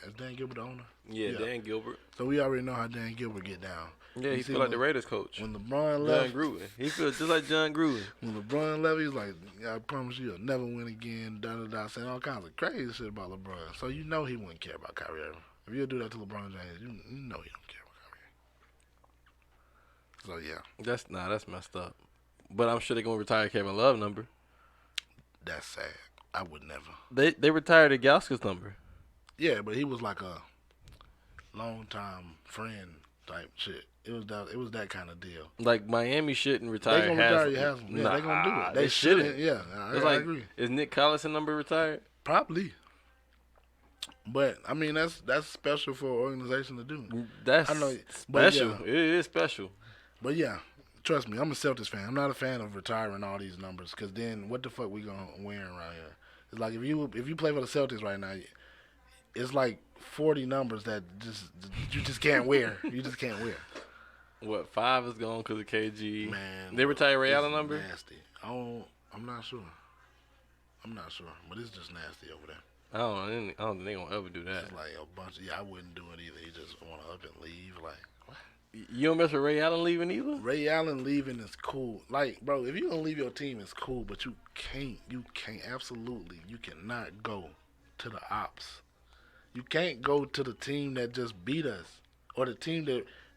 Is Dan Gilbert the owner? Yeah, Dan Gilbert. So we already know how Dan Gilbert get down. Yeah, You he see feel like the Raiders coach. When LeBron John left, Gruden. He feels just like John Gruden. when LeBron left, he was like, "I promise you, you'll never win again." Da da da, saying all kinds of crazy shit about LeBron. So you know he wouldn't care about Kyrie Irving. If you do that to LeBron James, you know he don't care about Kyrie. So yeah, That's messed up. But I'm sure they're gonna retire Kevin Love number. that's sad. I would never. They retired the Gauskas number. Yeah, but he was like a long time friend type shit. It was that kind of deal. Like Miami shouldn't retire. They gonna retire Haslam. Yeah, they gonna do it. They shouldn't. Yeah, I agree. Is Nick Collison number retired? Probably. But I mean that's special for an organization to do. That's I know, special. yeah. It is special. But yeah, trust me, I'm a Celtics fan. I'm not a fan of retiring all these numbers because then what the fuck we gonna wear around here? It's like if you play for the Celtics right now, it's like 40 numbers that you just can't wear. You just can't wear. What 5 is gone because of KG? Man, They retire Ray it's Allen number. Nasty. I'm not sure. But it's just nasty over there. I don't think they gonna ever do that. It's like a bunch. I wouldn't do it either. You just want to up and leave. Like what? You don't mess with Ray Allen leaving either. Ray Allen leaving is cool. Like, bro, if you gonna leave your team, it's cool. But you can't absolutely. You cannot go to the ops. You can't go to the team that just beat us or the team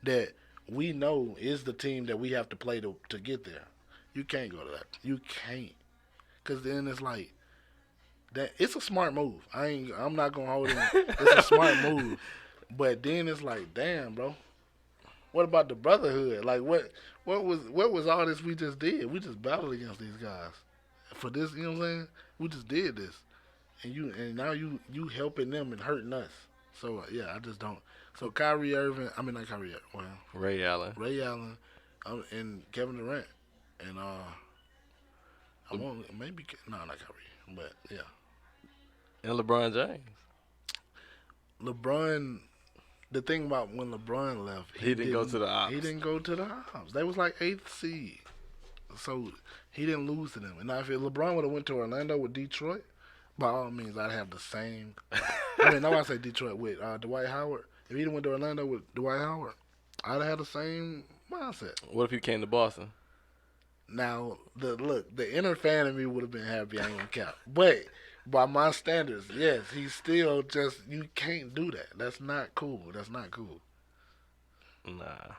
that we know is the team that we have to play to get there. You can't go to that. You can't. Because then it's like, that. It's a smart move. I'm not going to hold it. It's a smart move. But then it's like, damn, bro. What about the brotherhood? Like, what was all this we just did? We just battled against these guys. For this, you know what I'm saying? We just did this. And now you helping them and hurting us. So yeah, I just don't. So Kyrie Irving, I mean not Kyrie Irving, well Ray Allen, and Kevin Durant, and I want maybe not Kyrie, but yeah, and LeBron James. LeBron. The thing about when LeBron left, he didn't go to the ops. He didn't go to the ops. They was like 8th seed, so he didn't lose to them. And now if LeBron would have went to Orlando with Detroit, by all means, I'd have the same. I mean, now I say Detroit with Dwight Howard. If he went to Orlando with Dwight Howard, I'd have the same mindset. What if he came to Boston? Now, the inner fan of me would have been happy. I ain't gonna count. But by my standards, yes, he's still just. You can't do that. That's not cool. Nah.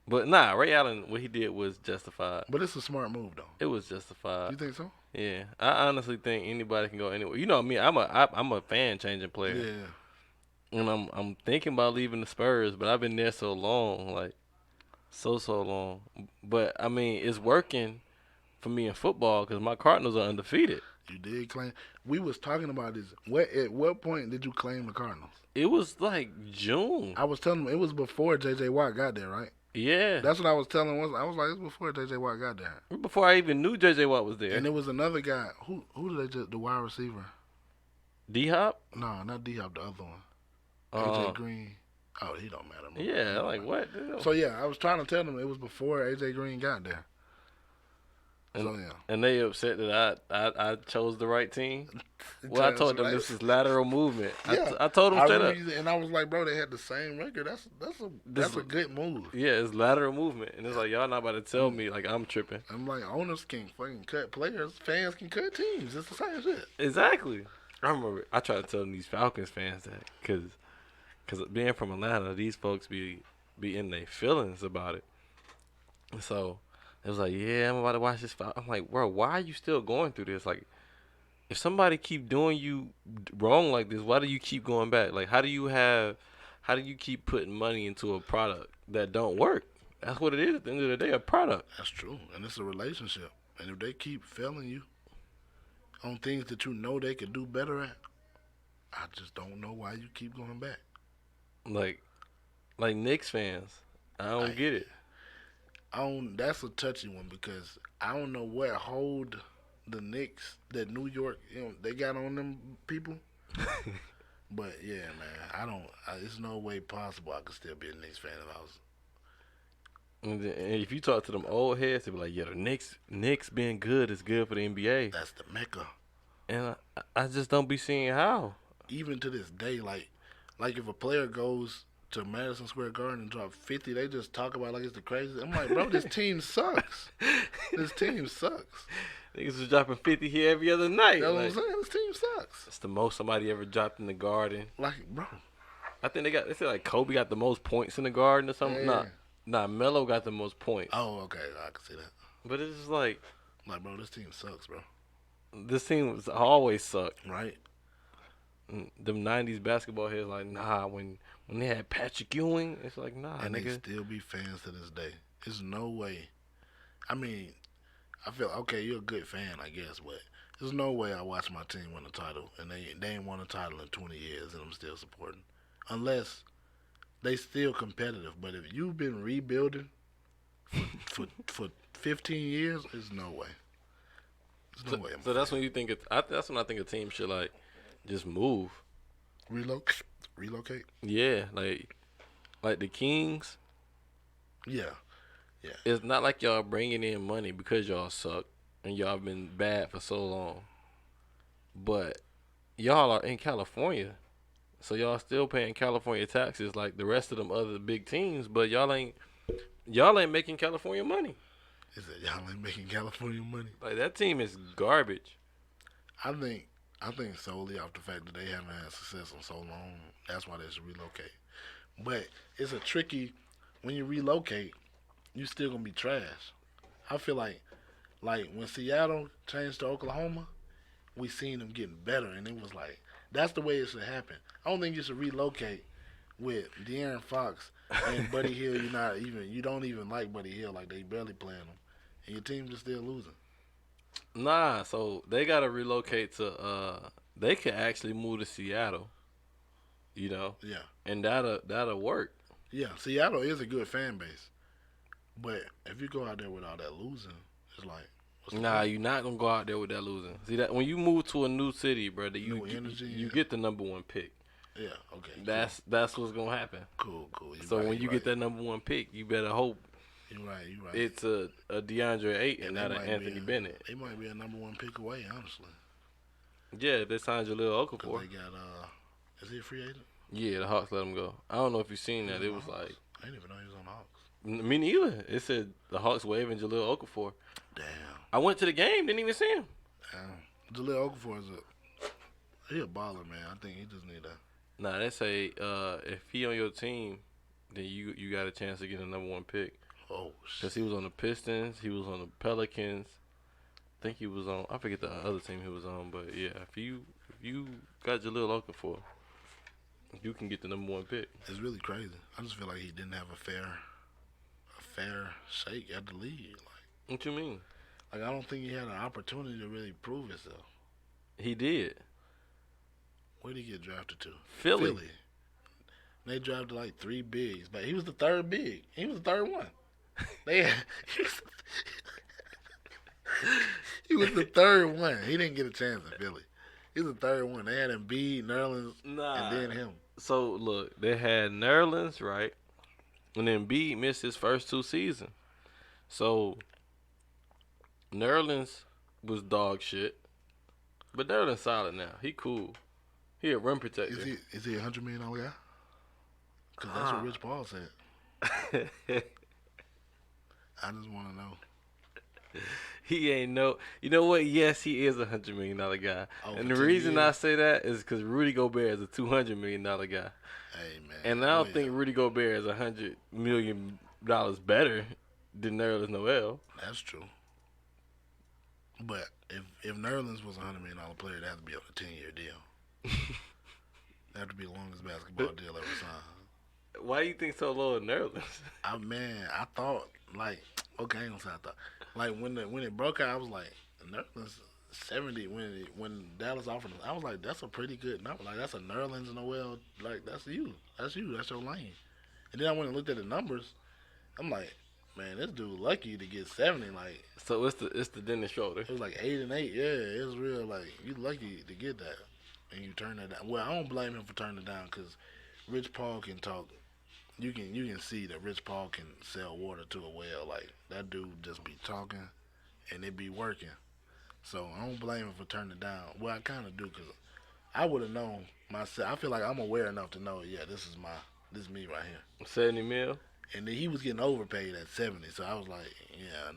But nah, Ray Allen, what he did was justified. But it's a smart move, though. It was justified. You think so? Yeah, I honestly think anybody can go anywhere. You know me, I'm a fan changing player. Yeah. And I'm thinking about leaving the Spurs, but I've been there so long, like so long. But I mean, it's working for me in football because my Cardinals are undefeated. You did claim. We was talking about this. At what point did you claim the Cardinals? It was like June. I was telling him it was before J.J. Watt got there, right? Yeah. That's what I was telling him. I was like, it's before J.J. Watt got there. Before I even knew J.J. Watt was there. And there was another guy. Who did they just, the wide receiver? D-Hop? No, not D-Hop, the other one. AJ Green. Oh, he don't matter. Yeah, like what? So, yeah, I was trying to tell them it was before AJ Green got there. And, so, yeah. And they upset that I chose the right team. Well, I told them this is lateral movement. Yeah. I told them straight up. And I was like, bro, they had the same record. That's a good move. Yeah, it's lateral movement. And it's like, y'all not about to tell me, like, I'm tripping. I'm like, owners can fucking cut players. Fans can cut teams. It's the same shit. Exactly. I remember I tried to tell these Falcons fans that because being from Atlanta, these folks be in their feelings about it. So it was like, yeah, I'm about to watch this. I'm like, bro, why are you still going through this? Like, if somebody keep doing you wrong like this, why do you keep going back? Like, how do you keep putting money into a product that don't work? That's what it is at the end of the day, a product. That's true. And it's a relationship. And if they keep failing you on things that you know they could do better at, I just don't know why you keep going back. Like Knicks fans, I don't get it. That's a touchy one because I don't know what hold the Knicks that New York, they got on them people. But yeah, man, I don't. It's no way possible I could still be a Knicks fan if I was. And if you talk to them old heads, they be like, "Yeah, the Knicks being good is good for the NBA." That's the mecca. And I just don't be seeing how. Even to this day, like if a player goes to Madison Square Garden and drop 50, they just talk about it like it's the craziest. I'm like, bro, this team sucks. This team sucks. Niggas was dropping 50 here every other night. That's what I'm Like, saying. This team sucks. it's the most somebody ever dropped in the Garden. Like, bro. I think they said like Kobe got the most points in the Garden or something. Yeah. Nah, Melo got the most points. Oh, okay. I can see that. But it's just like Like, bro, this team sucks, bro. this team was always sucked. Right? Them '90s basketball heads like, nah. When they had Patrick Ewing, it's like, nah, And they nigga. still be fans to this day. There's no way. I mean, I feel okay. You're a good fan, I guess, but there's no way I watch my team win a title and they ain't won a title in 20 years and I'm still supporting, unless they still competitive. But if you've been rebuilding for 15 years, there's no way. There's no way. So that's when you think that's when I think a team should like just move. Relocate. Yeah, like the Kings. Yeah. It's not like y'all bringing in money because y'all suck and y'all been bad for so long. But y'all are in California, so y'all still paying California taxes like the rest of them other big teams. But y'all ain't making California money. Is that y'all ain't making California money? Like that team is garbage. I think solely off the fact that they haven't had success in so long. That's why they should relocate. But it's a tricky when you relocate, you still gonna be trash. I feel like when Seattle changed to Oklahoma, we seen them getting better, and it was like that's the way it should happen. I don't think you should relocate with De'Aaron Fox and Buddy Hill. You don't even like Buddy Hill, like they barely playing him, and your team just still losing. Nah, so they gotta relocate to. They could actually move to Seattle. You know, Yeah, and that'll work. yeah. Seattle is a good fan base, but if you go out there with all that losing, it's like what's the Nah, point? you're not gonna go out there with that losing. See that when you move to a new city, brother, New energy, you yeah. get the number one pick. Yeah, okay. That's what's gonna happen. Cool. So right, when you you get that number one pick, you better hope You right. it's a DeAndre Ayton and they not an might be Anthony Bennett. They might be a number one pick away, honestly. Yeah, if they signed Jaleel Because Okafor. they got, is he a free agent? Yeah, the Hawks let him go. I don't know if you've seen that. He's It on was the Hawks? like I didn't even know he was on the Hawks. me neither. It said the Hawks waving Jaleel Okafor. Damn. I went to the game, didn't even see him. Jaleel Okafor he a baller, man. I think he just need a. Nah, they say if he on your team, then you got a chance to get a number one pick. Oh Cause shit. he was on the Pistons, he was on the Pelicans. I think he was on. I forget the other team he was on, but yeah, if you got Jaleel Okafor, you can get the number one pick. It's really crazy. I just feel like he didn't have a fair shake at the league. What you mean? Like I don't think he had an opportunity to really prove himself. He did. Where did he get drafted to? Philly. They drafted like 3 bigs, but he was the third big. He was the third one. They had, he was the third one. He didn't get a chance in Philly. He was the third one. They had Embiid, Nerlens, Nah. and then him. So look, they had Nerlens, right? And then B missed his first 2 seasons. So Nerlens was dog shit. But Nerlens solid now. He cool. He a rim protector. Is he $100 million guy? Because that's what Rich Paul said. I just want to know. He ain't no. You know what? Yes, he is $100 million guy. Oh, And for the 10 reason I years? say that is because Rudy Gobert is a $200 million guy. Hey, man. And I don't think Rudy Gobert is $100 million better than Nerlens Noel. That's true. But if Nerlens was a $100 million player, it'd have to be on a 10-year deal. That'd have to be the longest basketball deal ever signed. Why do you think so low of Nerlens? I thought, like, okay, I ain't gonna say I thought. Like, when it broke out, I was like, Nerlens 70 when Dallas offered him. I was like, that's a pretty good number. Like, that's a Nerlens Noel. Like, that's you. That's your lane. And then I went and looked at the numbers. I'm like, man, this dude lucky to get 70. Like, So it's the Dennis Schroeder. it was like 8 and 8. Yeah, it was real. Like, you lucky to get that. and you turn that down. Well, I don't blame him for turning it down because Rich Paul can talk. You can see that Rich Paul can sell water to a well. Like that dude just be talking and it be working. So I don't blame him for turning it down. Well, I kind of do because I would have known myself. I feel like I'm aware enough to know. Yeah, this is me right here. 70 mil. And then he was getting overpaid at 70. So I was like, yeah,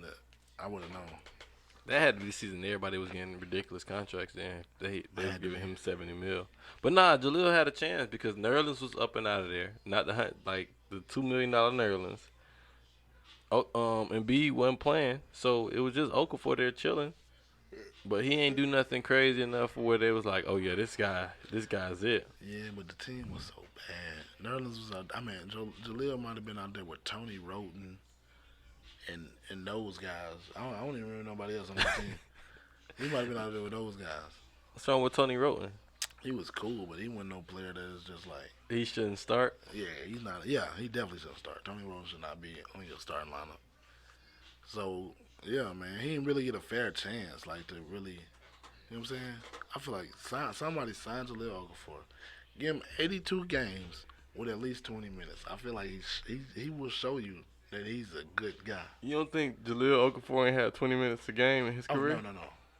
I would have known. That had to be the season everybody was getting ridiculous contracts. Then they was Had to giving be. him 70 mil. But nah, Jaleel had a chance because Nerlens was up and out of there. Not the like the $2 million Nerlens. Oh, and B wasn't playing, so it was just Okafor there chilling. But he ain't do nothing crazy enough for where they was like, oh yeah, this guy's it. Yeah, but the team was so bad. Nerlens was out. I mean, Jaleel might have been out there with Tony Roten and those guys. I don't even remember nobody else on the team. He might have been out there with those guys. What's wrong with Tony Roten? He was cool, but he wasn't no player that is just like, He shouldn't start. yeah, he's not. Yeah, he definitely should start. Tony Roten should not be on your starting lineup. So yeah, man, he didn't really get a fair chance, like to really. You know what I'm saying? I feel like somebody signs a little Okafor, give him 82 games with at least 20 minutes. I feel like he will show you that he's a good guy. You don't think Jaleel Okafor ain't had 20 minutes a game in his Oh career? no,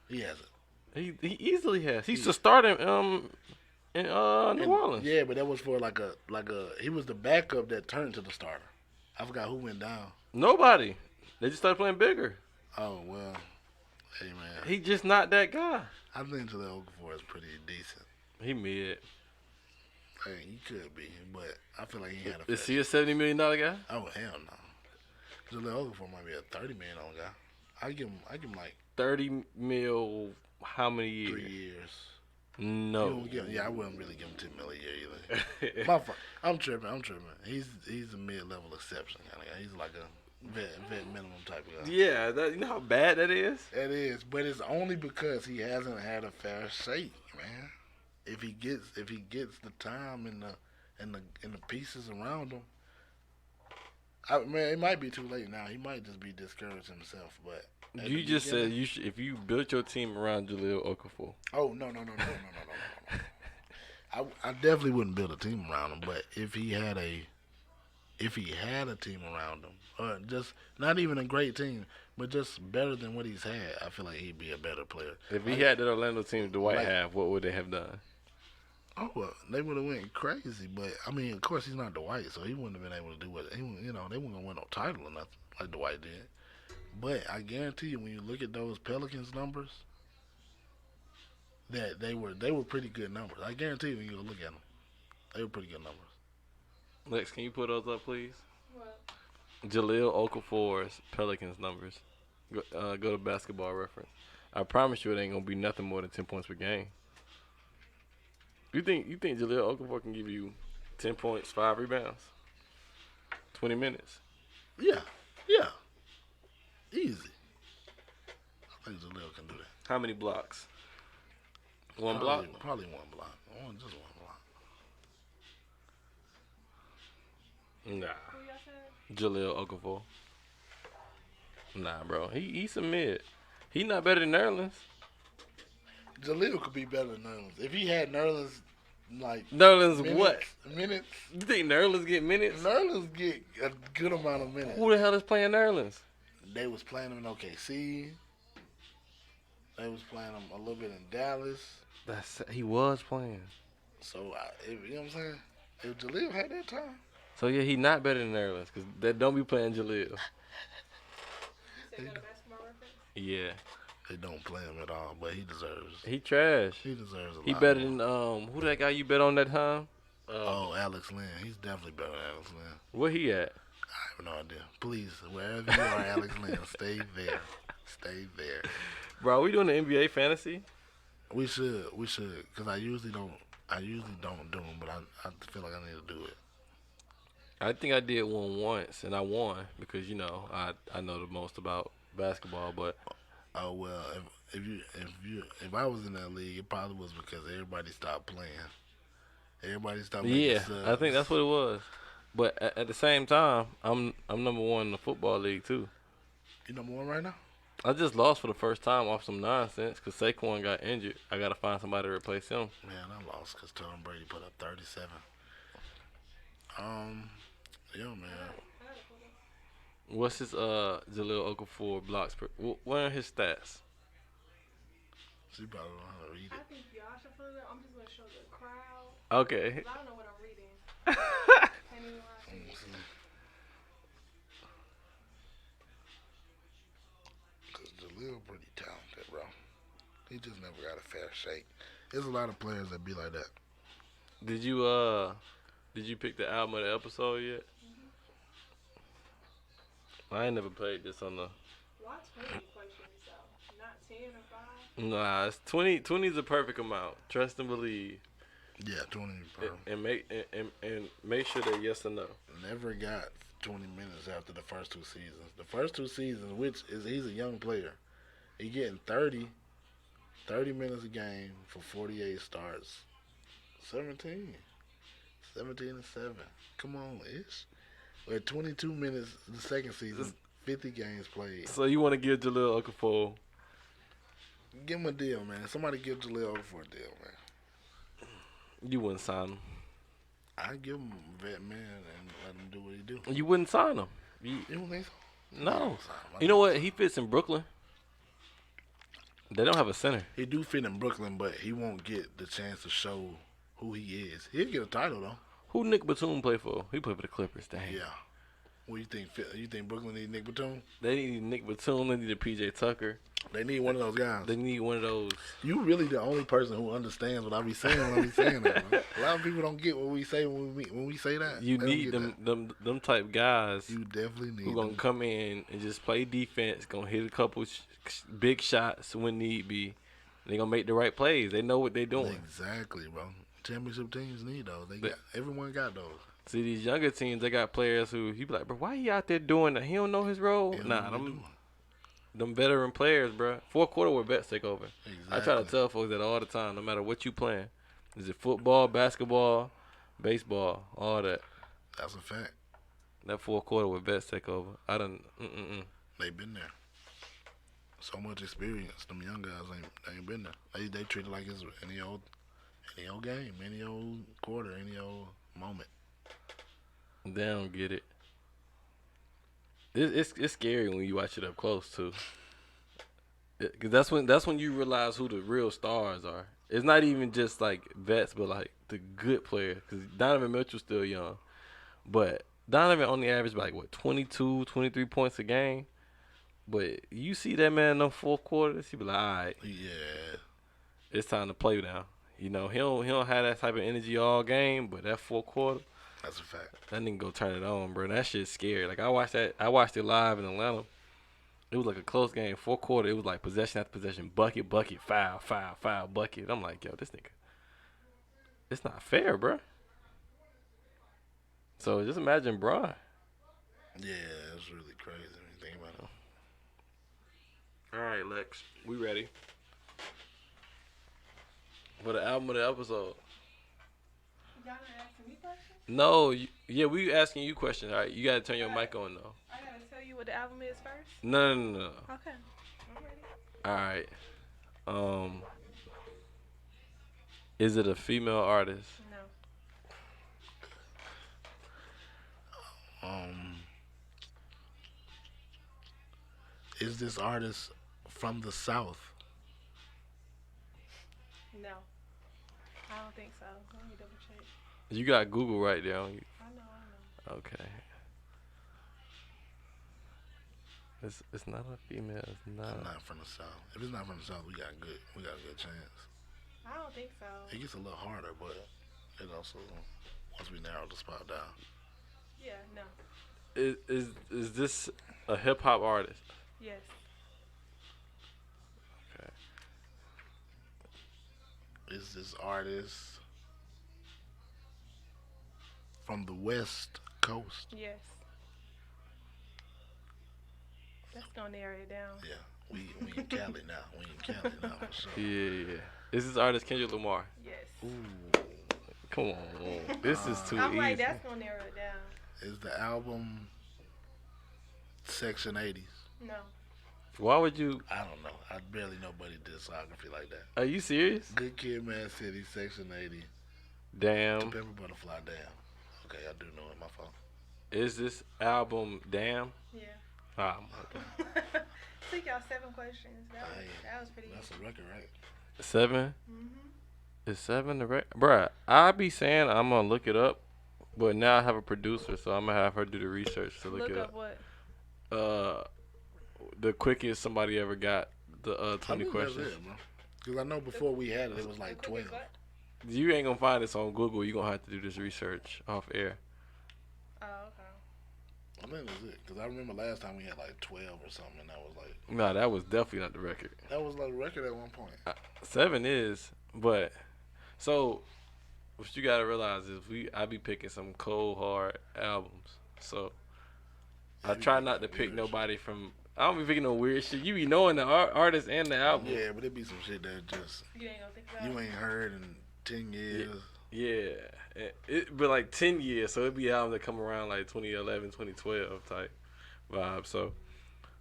he hasn't. He easily has. He's the starting in New Orleans. Yeah, but that was for like a he was the backup that turned to the starter. I forgot who went down. Nobody. They just started playing bigger. Oh well, hey man, He just not that guy. I think Jaleel Okafor is pretty decent. He mid. Hey, he could be, but I feel like he had a. Is he a $70 million guy? Oh hell no, Jaleel Okafor might be a $30 million guy. I give him like 30 mil. How many years? 3 years. No. Yeah, I wouldn't really give him 10 million a year either. My fault. I'm tripping. He's a mid-level exception kind of guy. He's like a vet minimum type of guy. Yeah, you know how bad that is. It is, but it's only because he hasn't had a fair shake, man. If he gets the time and the pieces around him, man, it might be too late now. He might just be discouraged himself. But You just said if you built your team around Jaleel Okafor. Oh no. I definitely wouldn't build a team around him. But if he had a team around him, or just not even a great team, but just better than what he's had, I feel like he'd be a better player. If he had that Orlando team Dwight have, what would they have done? Oh well, they would have went crazy. But I mean, of course, he's not Dwight, so he wouldn't have been able to do what they weren't gonna win no title or nothing like Dwight did. But I guarantee you, when you look at those Pelicans numbers, that they were pretty good numbers. I guarantee you, when you look at them, they were pretty good numbers. Lex, can you put those up, please? What? Jaleel Okafor's Pelicans numbers. Go to Basketball Reference. I promise you, it ain't gonna be nothing more than 10 points per game. You think Jaleel Okafor can give you 10 points, 5 rebounds, 20 minutes? Yeah, easy. I think Jaleel can do that. How many blocks? One block? Probably one block. Just one block. Nah. Who y'all said? Jaleel Okafor. Nah, bro. He's a mid. He not better than Nerlens. Jaleel could be better than Nerlens. If he had Nerlens, like Nerlens minutes, what? Minutes. You think Nerlens get minutes? Nerlens get a good amount of minutes. Who the hell is playing Nerlens? They was playing him in OKC. They was playing him a little bit in Dallas. He was playing. So, you know what I'm saying? If Jaleel had that time. So, yeah, he not better than Nerlens because they don't be playing Jaleel. You said go to Basketball Reference? Yeah. They don't play him at all, but he deserves. He trash. He deserves a lot. He better than, who that guy you bet on that time? Oh, Alex Lynn. He's definitely better than Alex Lynn. Where he at? I have no idea. Please, wherever you are, Alex Lynn, stay there. Stay there. Bro, are we doing the NBA fantasy? We should, because I usually don't do them, but I feel like I need to do it. I think I did one once, and I won because, I know the most about basketball, but Oh well, if I was in that league, it probably was because everybody stopped playing. Everybody stopped making yeah, subs. I think that's what it was. But at the same time, I'm number one in the football league too. You number one right now? I just lost for the first time off some nonsense because Saquon got injured. I gotta find somebody to replace him. Man, I lost because Tom Brady put up 37. Um, yeah, man. I gotta pull it. What's his Jaleel Okafor blocks per? What are his stats? She probably don't know how to read I it. think y'all should pull it. I'm just gonna show the crowd Okay. because I don't know what I'm reading. Can't even lie to you. Because Jaleel pretty talented, bro. He just never got a fair shake. There's a lot of players that be like that. Did you pick the album of the episode yet? I ain't never played this on the. Why 20 questions though? Not 10 or 5? Nah, it's 20. 20 is the perfect amount. Trust and believe, Yeah, 20, bro. and make sure that yes or no. Never got 20 minutes after the first two seasons. The first two seasons, which is he's a young player. He getting 30 minutes a game for 48 starts. 17. 17 and 7. Come on, Ish. At 22 minutes the second season, 50 games played. So you want to give Jaleel Okafor? Give him a deal, man. Somebody give Jaleel over for a deal, man. You wouldn't sign him. I give him a vet man and let him do what he do. You wouldn't sign him. You don't think so? No. I You know think what? He fits in Brooklyn. They don't have a center. he do fit in Brooklyn, but he won't get the chance to show who he is. He'll get a title though. Who Nick Batum play for? He played for the Clippers. Dang. Yeah. What do you think? You think Brooklyn need Nick Batum? They need Nick Batum. They need a PJ Tucker. They need one of those guys. They need one of those. You really the only person who understands what I be saying when I be saying that. Man. A lot of people don't get what we say when we say that. You They don't need get them type guys that. You definitely need who gonna them. come in and just play defense. Gonna hit a couple big shots when need be. They gonna make the right plays. They know what they doing. Exactly, bro. Championship teams need those. Everyone got those. See these younger teams, they got players who you be like, bro, why he out there doing that? He don't know his role. They don't Nah, know what they doing. them veteran players, bro. Fourth quarter where bets take over. Exactly. I try to tell folks that all the time, no matter what you playing. Is it football, basketball, baseball, all that. That's a fact. That fourth quarter where bets take over. I done. They've been there. So much experience. Them young guys ain't been there. They treat it like it's any old game, any old quarter, any old moment. They don't get it. It's scary when you watch it up close too. Cause that's when you realize who the real stars are. It's not even just like vets, but like the good players. Cause Donovan Mitchell's still young, but Donovan only averaged like what 22, 23 points a game. But you see that man in the fourth quarter, he be like, all right, Yeah. it's time to play now. You know, he don't have that type of energy all game, but that fourth quarter, That's a fact. that nigga go turn it on, bro. That shit's scary. Like I watched it live in Atlanta. It was like a close game. Fourth quarter, it was like possession after possession, bucket, foul, bucket. I'm like, yo, this nigga, it's not fair, bro. So just imagine Bron. Yeah, it's really crazy when you think about it. All right, Lex, we ready for the album of the episode? Y'all not asking me questions? No, yeah, we asking you questions. All right, you gotta turn your mic on though. I gotta tell you what the album is first? No. Okay. I'm ready. All right. Is it a female artist? No. Is this artist from the South? No. I don't think so. Let me double check. You got Google right there on you. I know. Okay. It's not a female. It's not. Not from the South. If it's not from the South, we got a good chance. I don't think so. It gets a little harder, but it also once we narrow the spot down. Yeah, no. Is this a hip hop artist? Yes. Okay. Is this artist from the West Coast? Yes. That's gonna narrow it down. Yeah, we in Cali now. We in Cali now for sure. Yeah. Is this artist Kendrick Lamar? Yes. Ooh. Come on, this is too I'm easy. like, that's gonna narrow it down. Is the album Section 80s? No. Why would you? I don't know. I barely nobody discography like that. Are you serious? Good Kid, Mad City, Section 80, To Damn. Pimp a Butterfly. Damn. Okay, I do know it. My fault. Is this album Damn? Yeah. Oh my god. Took y'all 7 questions. Hey, That was pretty that's easy. a record, right? 7? Mhm. Is 7 the right? Bruh, I be saying I'm gonna look it up, but now I have a producer, so I'm gonna have her do the research to look Look it up up. what? Uh, the quickest somebody ever got the I 20 think that's questions. it, bro. Because I know before we had it, it was like The 12. quickest what? You ain't gonna find this on Google. You gonna have to do this research off air. Oh, okay. I think that's it. Because I remember last time we had like 12 or something, and that was like, Nah, that was definitely not the record. that was like a record at one point. 7 is, but so what you gotta realize is I be picking some cold hard albums. So I You try pick not to some pick weird nobody from. I don't be picking no weird shit. You be knowing the artist and the shit. album. Yeah, but it be some shit that just, You ain't gonna think about you it. ain't heard in 10 years. Yeah, it been like 10 years, so it be albums that come around like 2011, 2012 type vibe.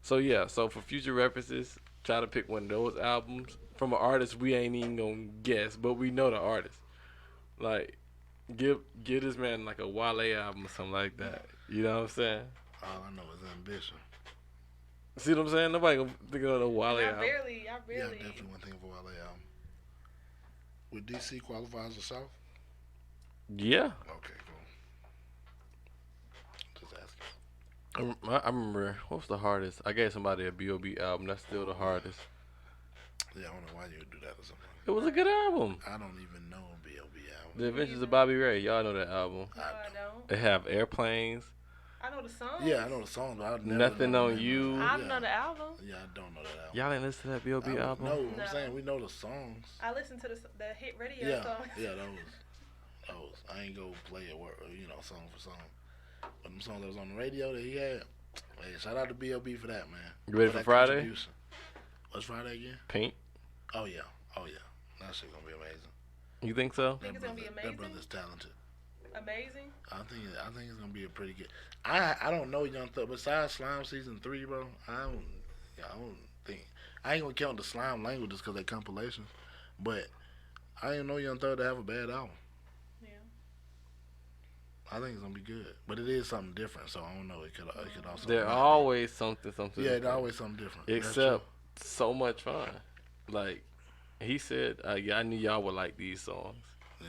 So yeah, so for future references, try to pick one of those albums from an artist we ain't even gonna guess, but we know the artist. Like, give this man like a Wale album or something like that. You know what I'm saying? All I know is Ambition. See what I'm saying? Nobody gonna think of no Wale I album. barely. Yeah, I definitely want to think of a Wale album. Would DC qualify as the South? Yeah, Okay, cool. Just asking. I remember what was the hardest. I gave somebody a B.O.B. album. That's still the hardest. Yeah, I don't know why you would do that or something. It was a good album. I don't even know a B.O.B. album. The Adventures of Bobby Ray. Y'all know that album. No, I don't. They have airplanes. I know the song. Yeah, I know the song, but I never Nothing know on the name You. of it. I Yeah. know the album. Yeah, I don't know that album. Y'all ain't listen to that B.O.B. album? No, No. I'm saying we know the songs. I listened to the hit radio Yeah, songs. yeah, those. I ain't go play it, song for song. But them songs that was on the radio that he had, hey, shout out to B.O.B. for that, man. You ready for that Friday? contribution. What's Friday again? Pink. Oh yeah, that shit gonna be amazing. You think so? Think it's gonna be That amazing? brother's talented. Amazing. I think it's gonna be a pretty good. I don't know Young Thug besides Slime season 3, bro. I don't think I ain't gonna count the Slime languages because they compilations, but I ain't know Young Thug to have a bad album. Yeah. I think it's gonna be good, but it is something different. So I don't know. It could also. They're not be. always something. Yeah, different. it's always something different. That's Except so much fun. Like he said, yeah, I knew y'all would like these songs. true.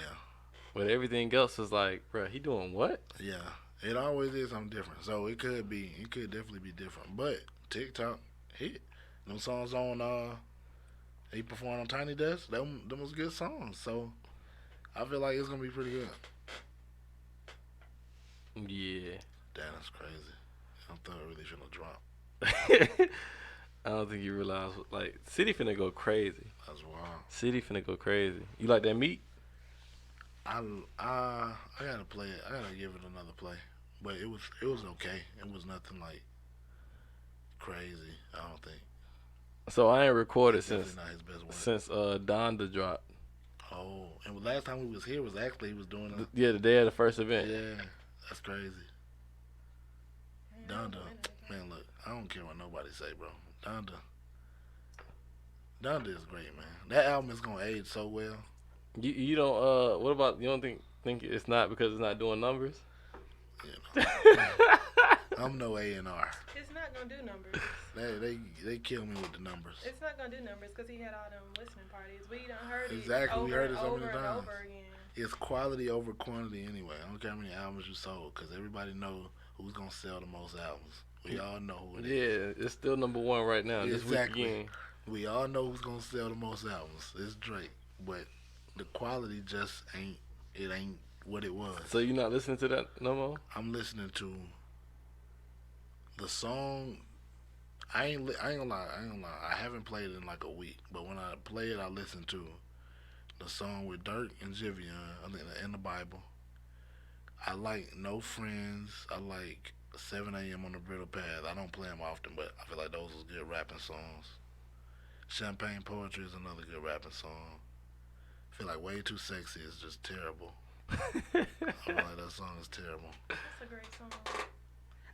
But everything else is like, bruh, he doing what? Yeah, it always is something different. So it could definitely be different. But TikTok hit them songs on. He performed on Tiny Desk. Them was good songs. So I feel like it's gonna be pretty good. Yeah. Damn, that's crazy. I thought it really shouldn't have dropped. I don't think you realize, like, City finna go crazy. That's wild. City finna go crazy. You like that meat? I gotta play it. I gotta give it another play. But it was okay. It was nothing like crazy. I don't think. So I ain't recorded It's since definitely not his best work. Donda dropped. Oh, and last time we was here was actually he was doing a, Yeah, the day of the first event. yeah, that's crazy. Man, I don't Donda, know anything. man, look, I don't care what nobody say, bro. Donda is great, man. That album is gonna age so well. You don't what about you don't think it's not because it's not doing numbers? You know, I'm no A&R. It's not gonna do numbers. They kill me with the numbers. It's not gonna do numbers because he had all them listening parties. We done heard it Exactly, over we heard it and so over many and times. over again. It's quality over quantity anyway. I don't care how many albums you sold, because everybody know who's gonna sell the most albums. We all know who it is. Yeah, it's still number one right now. This Exactly. weekend. We all know who's gonna sell the most albums. It's Drake, but the quality just ain't what it was. So you not listening to that no more? I'm listening to the song. I ain't gonna lie. I haven't played it in like a week, but when I play it, I listen to the song with Dirk and Jivion. I think in the Bible. I like No Friends. I like 7 a.m. on the Brittle Path. I don't play them often, but I feel like those are good rapping songs. Champagne Poetry is another good rapping song. I feel like Way Too Sexy is just terrible. I feel like that song is terrible. That's a great song.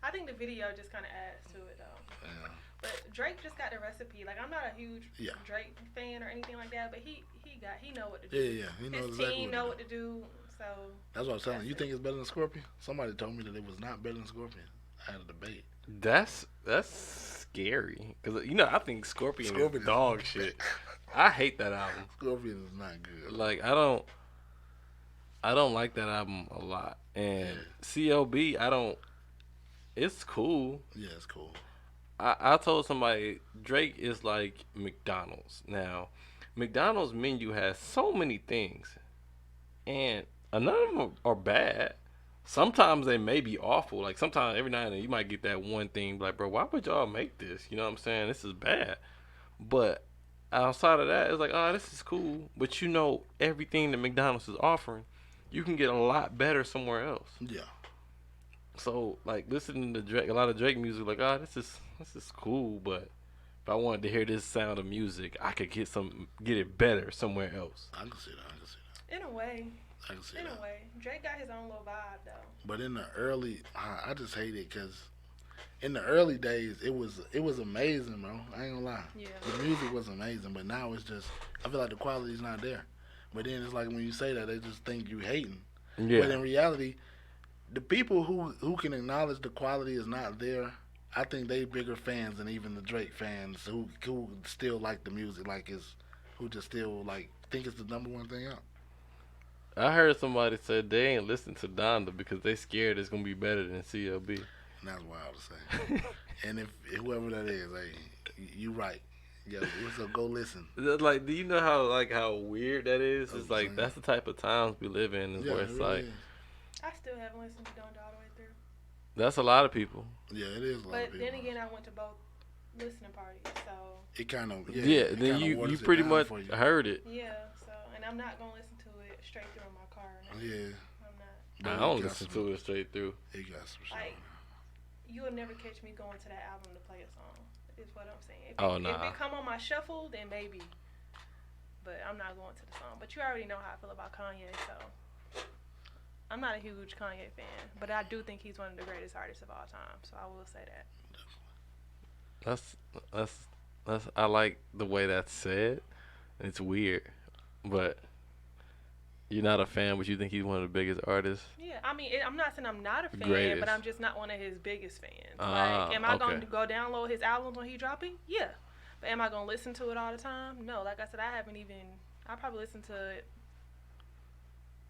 I think the video just kind of adds to it though. Yeah. But Drake just got the recipe. Like I'm not a huge Yeah. Drake fan or anything like that, but he know what to do. Yeah. He knows His exactly team what know to what to do. So That's what I was telling you. You that's think it. it's better than Scorpion? Somebody told me that it was not better than Scorpion. I had a debate. That's scary because I think Scorpion Scorpion is is dog shit. I hate that album. Scorpion is not good. Like I don't like that album a lot. And CLB, I don't. It's cool. Yeah, it's cool. I told somebody Drake is like McDonald's. Now, McDonald's menu has so many things, and none of them are bad. Sometimes they may be awful. Like sometimes every now and then you might get that one thing like, bro, why would y'all make this? You know what I'm saying? This is bad. But outside of that, it's like, oh, this is cool. But everything that McDonald's is offering, you can get a lot better somewhere else. Yeah. So like listening to Drake, a lot of Drake music, like, oh, this is cool. But if I wanted to hear this sound of music, I could get it better somewhere else. I can see that. I can see that. In a way, I can see in that. a way, Drake got his own little vibe though. But in the early, I just hate it because in the early days it was amazing, bro. I ain't gonna lie. Yeah. The music was amazing, but now it's just I feel like the quality's not there. But then it's like when you say that, they just think you hating. Yeah. But in reality, the people who can acknowledge the quality is not there, I think they bigger fans than even the Drake fans who still like the music, who just still like think it's the number one thing out. I heard somebody said they ain't listen to Donda because they scared it's gonna be better than CLB. And that's wild to say. And if whoever that is, hey, you right. Yeah, so go listen. Like, do you know how weird that is? It's like saying. that's the type of times we live in, is Yeah, where it it's really like is. I still haven't listened to Donda all the way through. that's a lot of people. Yeah, it is a lot But of people. then again, I went to both listening parties, so It kind of Yeah, then you waters it pretty down much for you. heard it. yeah. So and I'm not gonna listen to it straight through in my car. Yeah, I'm not. but I don't listen to it straight through. It got some shit. Like, you will never catch me going to that album to play a song. Is what I'm saying. Oh, If nah. it come on my shuffle, then maybe. But I'm not going to the song. But you already know how I feel about Kanye, so I'm not a huge Kanye fan. But I do think he's one of the greatest artists of all time. So I will say that. That's I like the way that's said. It's weird, but you're not a fan, but you think he's one of the biggest artists. Yeah, I mean, I'm not saying I'm not a fan, Greatest. but I'm just not one of his biggest fans. Ah, Like, am I okay. going to go download his albums when he dropping? Yeah. But am I going to listen to it all the time? No. Like I said, I probably listened to it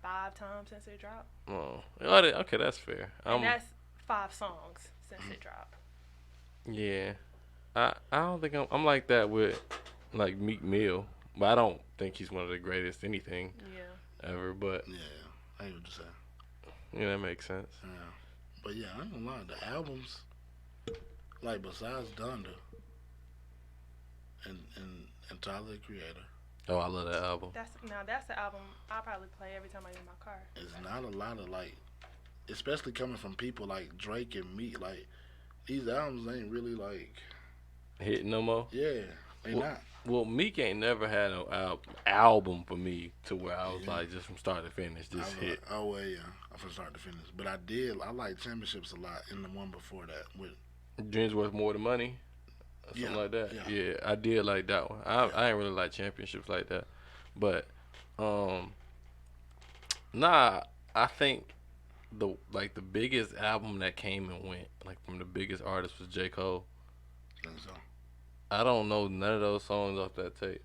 5 times since it dropped. Oh, okay, that's fair. And that's 5 songs since it dropped. Yeah, I don't think I'm like that with like Meek Mill, but I don't think he's one of the greatest anything Yeah. ever. But Yeah, I hear what you're saying. yeah, that makes sense. Yeah. But yeah, I ain't gonna lie. The albums, like besides Donda and Tyler the Creator, Oh, I love that album. That's the album I'll probably play every time I'm in my car. it's not a lot of like, especially coming from people like Drake and Meek. Like these albums ain't really like, Hitting no more. yeah, they Well, not. Well, Meek ain't never had an album for me to where I was Yeah. like just from start to finish, I just was hit. like, oh well, yeah, from start to finish. But I like Championships a lot, and the one before that with Dreams worth more than money, or something Yeah, like that. yeah. Yeah, I did like that one. I ain't really like championships like that, but nah, I think the biggest album that came and went like from the biggest artist was J. Cole. and so. I don't know none of those songs off that tape.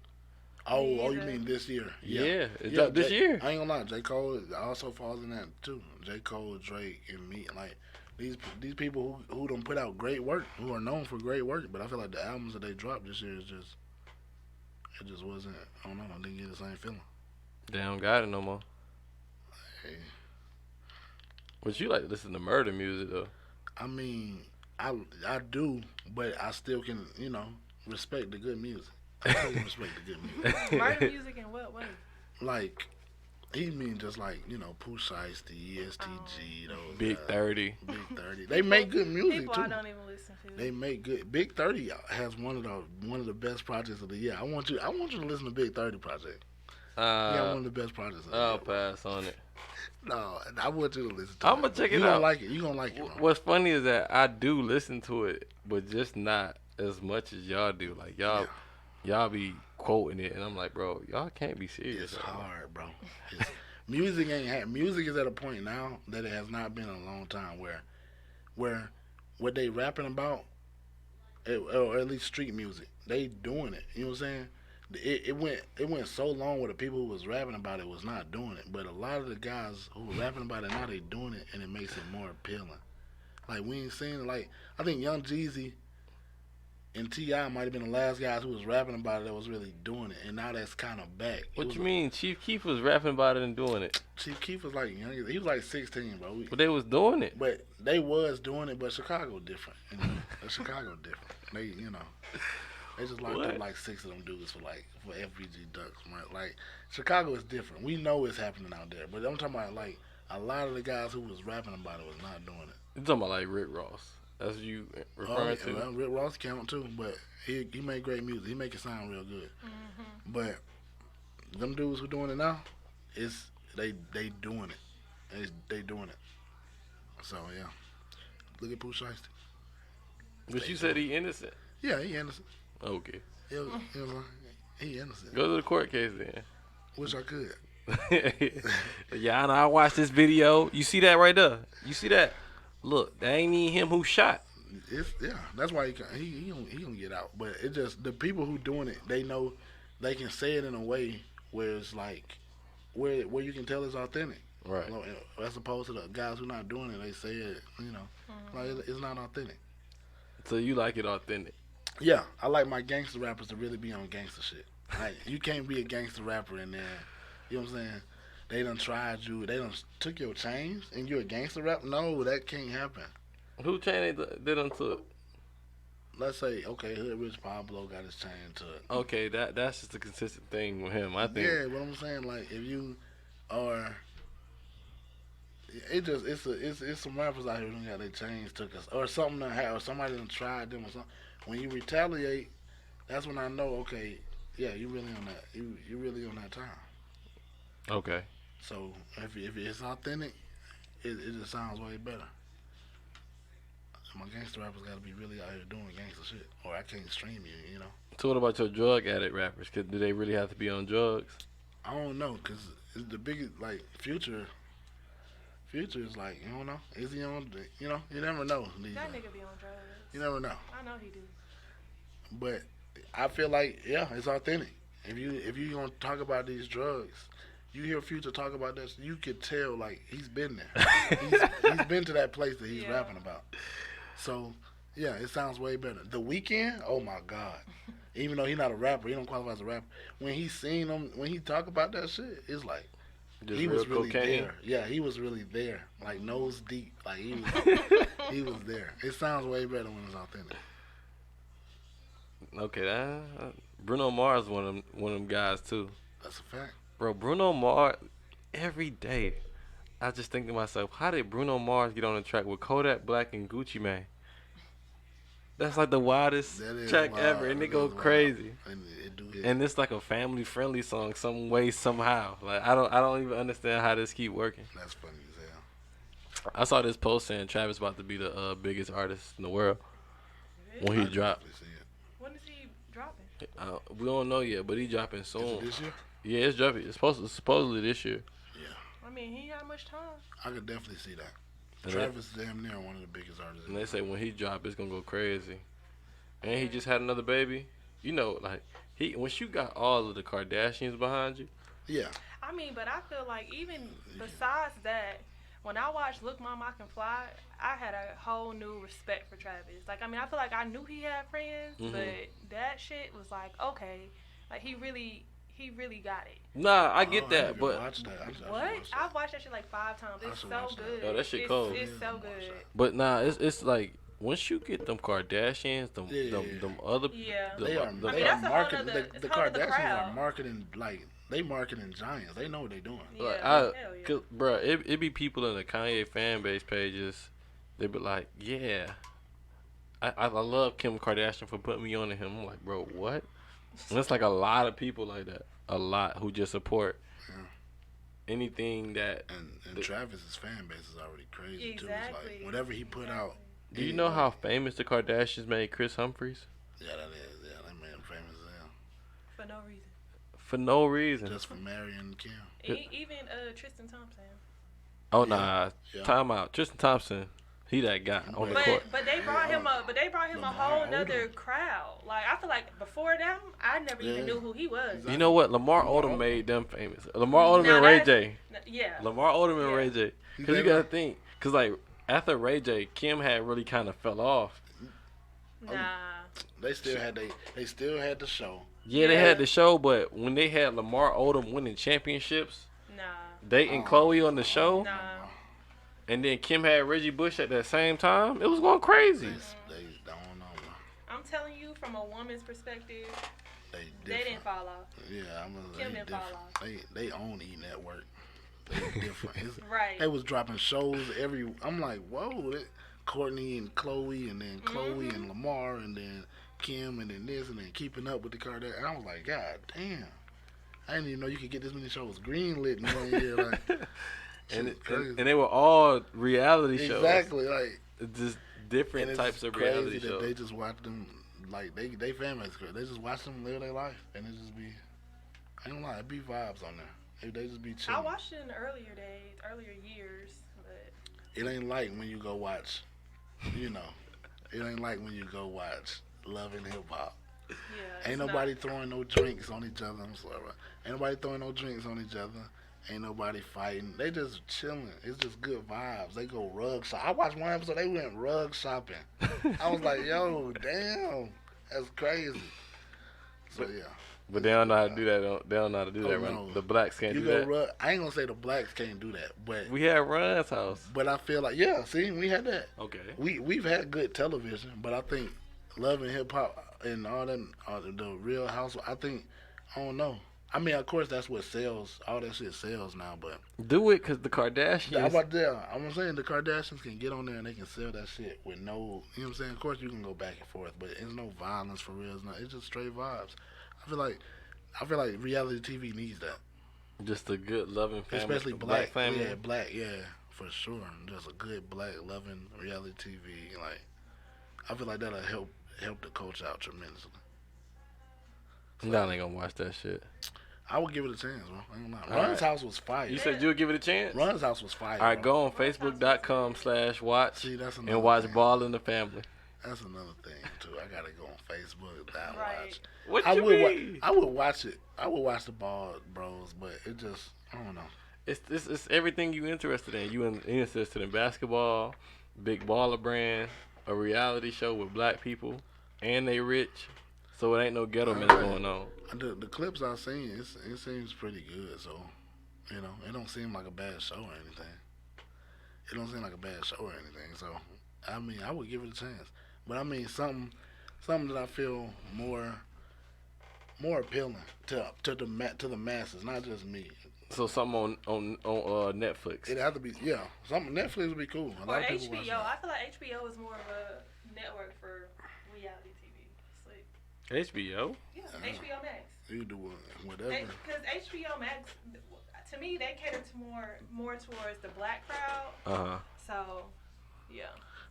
Oh, Me you either. mean this year? Yeah, it dropped this year. I ain't gonna lie, J. Cole also falls in that too. J. Cole, Drake, and me, like these people who don't put out great work, who are known for great work, but I feel like the albums that they dropped this year it just wasn't. I don't know. I didn't get the same feeling. They don't got it no more. Hey, But you like to listen to murder music though. I mean, I do, but I still can respect the good music. I still can respect the good music. Murder music in what way? Like he mean just like Pooh Shiesty, ESTG, those Big guys. 30. Big 30. They make good music People too. I don't even listen to. They make good. Big 30 has one of the best projects of the year. I want you to listen to Big 30 project. Yeah, one of the best projects of the I'll year. pass on it. No, I want you to listen to it. I'ma check it You gonna out. like it. You gonna like it, bro. What's funny is that I do listen to it, but just not as much as y'all do. Like Yeah, y'all be quoting it, and I'm like, bro, y'all can't be serious. it's hard, bro. It's, music ain't music is at a point now that it has not been in a long time where what they rapping about, or at least street music, they doing it. You know what I'm saying? It went so long where the people who was rapping about it was not doing it, but a lot of the guys who were rapping about it now they doing it, and it makes it more appealing. Like we ain't seen it. Like I think Young Jeezy and Ti might have been the last guys who was rapping about it that was really doing it, and now that's kind of back. It What was you mean? Chief Keef was rapping about it and doing it, Chief Keef was like young. He was like 16, bro. but they was doing it. But they was doing it, but Chicago different. You know? Chicago different. They, they just locked What? up like 6 of them dudes for FBG Ducks, right? Like Chicago is different. We know it's happening out there, but I'm talking about like a lot of the guys who was rapping about it was not doing it. You talking about like Rick Ross? That's what you referring to? Well, Rick Ross count too, but he made great music. He make it sound real good. But them dudes who doing it now, it's they doing it. They doing it. So yeah, look at Pooh Shiesty. But you said he innocent. Yeah, he innocent. Okay, He innocent. go to the court case then. Wish I could. Yeah, I know. I watched this video. You see that right there? You see that? Look, that ain't even him who shot. That's why he gonna get out. But it just the people who doing it, they know they can say it in a way where it's like where you can tell it's authentic. Right. As opposed to the guys who not doing it, they say it, like it's not authentic. So you like it authentic? Yeah, I like my gangster rappers to really be on gangster shit. Like you can't be a gangster rapper and then, you know what I'm saying? They done tried you. They done took your chains and you a gangster rap. No, that can't happen. Who chain they done took? Let's say, okay, Hood Rich Pablo got his chain took. Okay, that's just a consistent thing with him. I think. Yeah, but I'm saying like if you are, it's some rappers out here who got their chains took us or something or somebody done tried them or something. When you retaliate, that's when I know. Okay, yeah, you really on that. You really on that time. Okay. So if it's authentic, it just sounds way better. My gangster rappers got to be really out here doing gangster shit, or I can't stream you. So what about your drug addict rappers? Do they really have to be on drugs? I don't know, cause it's the biggest Future. Future is like you don't know. Is he on? You never know. That nigga be on drugs. You never know. I know he do. But I feel like it's authentic. If you gonna talk about these drugs, you hear Future talk about this, you could tell like he's been there. he's been to that place that he's rapping about. So yeah, it sounds way better. The Weeknd, oh my God. Even though he's not a rapper, he don't qualify as a rapper. When he seen him, when he talk about that shit, it's like Just he real was really cocaine? there. Yeah, he was really there, like nose deep. Like he was there. It sounds way better when it's authentic. Okay, Bruno Mars one of them guys too. That's a fact. Bro, Bruno Mars, every day, I just think to myself, how did Bruno Mars get on the track with Kodak Black and Gucci Mane? That's like the wildest That is track wild. ever, and it That go is wild. crazy. And it do hit. And it's like a family friendly song, some way, somehow. Like I don't even understand how this keep working. That's funny as hell. I saw this post saying Travis about to be the biggest artist in the world when he I dropped. definitely see it. When is he dropping? We don't know yet, but he dropping Is soon. it this year? Yeah, it's dropping. It's supposedly this year. I mean, he ain't got much time. I could definitely see that. And Travis is damn near one of the biggest artists. And they say when he drop, it's gonna go crazy. And he just had another baby. Like once you got all of the Kardashians behind you. Yeah. I mean, but I feel like even besides that, when I watched Look Mom I Can Fly, I had a whole new respect for Travis. Like, I mean, I feel like I knew he had friends, but that shit was like, okay, like he really got it. Nah, I get I that, haven't but watched that. I should What? watch that. I've watched that shit like 5 times. I It's should so watch that. good. Oh, that shit it's, cold. It's so Watch good. but nah, it's like once you get them Kardashians, them other Yeah. They are. I mean, They are that's a whole marketing. nother- The it's a whole nother Kardashians crowd. are marketing they marketing giants. They know what they're doing. Yeah, like hell yeah. cause, bruh, it be people in the Kanye fan base pages. They be like, yeah, I love Kim Kardashian for putting me on to him. I'm like, bro, what? And it's like a lot of people like that, a lot who just support anything that. And Travis's fan base is already crazy too. It's Exactly. like whatever he put out. Do you know how famous the Kardashians made Chris Humphries? Yeah, that is. Yeah, that man famous as hell. for no reason. For no reason. Just for marrying Kim. Even Tristan Thompson. Oh Yeah. nah, Yeah. time out. Tristan Thompson, he that guy on the But- court. But they brought him up. But they brought him a Lamar whole nother Odom. crowd. Like I feel like before them, I never Yeah. even knew who he was. Exactly. You know what? Lamar Odom made them famous. Lamar Odom Now and Ray that's- J. Yeah. Lamar Odom and Yeah. Ray J. You Cause you think gotta that? think, cause like after Ray J, Kim had really kind of fell off. Nah. They still had they still had the show. Yeah, they Yeah. had the show, but when they had Lamar Odom winning championships, Nah. dating Chloe on the show, Nah. and then Kim had Reggie Bush at that same time, it was going crazy. They don't know. I'm telling you, from a woman's perspective, They they different. didn't fall off. Yeah, I'm gonna Kim they didn't fall different. They own E Network. They different. Right. They was dropping shows every. I'm like, whoa, Courtney and Chloe, and then Chloe and Lamar, and then Kim, and then this, and then Keeping Up with the Kardashians. And I was like, God damn, I didn't even know you could get this many shows greenlit in 1 year. Like, And, shit crazy. and they were all reality shows. Exactly, like Just and different it's types of crazy reality that shows. they just watch them. Like they famous. They just watch them live their life, and it just be. I ain't gonna lie, it be vibes on there. They just be chilling. I watched it in the earlier days, earlier years, but It ain't like when you go watch, you know, it ain't like when you go watch Love and Hip Hop. yeah. Ain't it's nobody not- throwing no drinks on each other. I'm sorry. Ain't nobody throwing no drinks on each other. Ain't nobody fighting. They just chilling. It's just good vibes. They go rug shop. I watched one episode. They went rug shopping. I was like, yo, damn, that's crazy. So yeah. But they don't know how to do that. They don't know how to do Oh, that. Right? no. The blacks can't You do go that. rug. I ain't gonna say the blacks can't do that, but We had Ron's house. I feel like yeah. See, we had that. Okay. We've had good television, but I think Love and Hip Hop and all that, the Real House. I think I don't know. I mean, of course, that's what sells. All that shit sells now, but Do it because the I'm Kardashians. about there. I'm saying the Kardashians can get on there and they can sell that shit with no. You know what I'm saying? Of course, you can go back and forth, but it's no violence for real. It's just straight vibes. I feel like reality TV needs that, Just a good loving family. especially a black family. Yeah, black. Yeah, for sure. Just a good black loving reality TV. Like, I feel like that'll help the culture out tremendously. Nah, I ain't gonna watch that shit. I would give it a chance, bro. I ain't gonna lie. All Run's right. house was fire. You said you would give it a chance? Run's house was fire. All right, bro. go on Facebook.com/watch See, that's another and watch thing. Ball in the Family. That's another thing too. I gotta go on Facebook. That Right. watch. What I you would. mean? I would watch it. I would watch the Ball Bros, but it just I don't know. It's everything you interested in. You interested in basketball, big baller brand, a reality show with black people, and they rich. So it ain't no ghetto mess going on. The clips I've seen, it seems pretty good. So, you know, it don't seem like a bad show or anything. It don't seem like a bad show or anything. So, I mean, I would give it a chance. But I mean, something that I feel more appealing to the masses, not just me. So something on Netflix. It have to be something Netflix would be cool. A Or lot of people watch HBO. that. I feel like HBO is more of a network for reality TV. Slick. HBO. Yeah, HBO Max. You do whatever. Because HBO Max, to me, they cater to more towards the black crowd. Uh huh. So, yeah,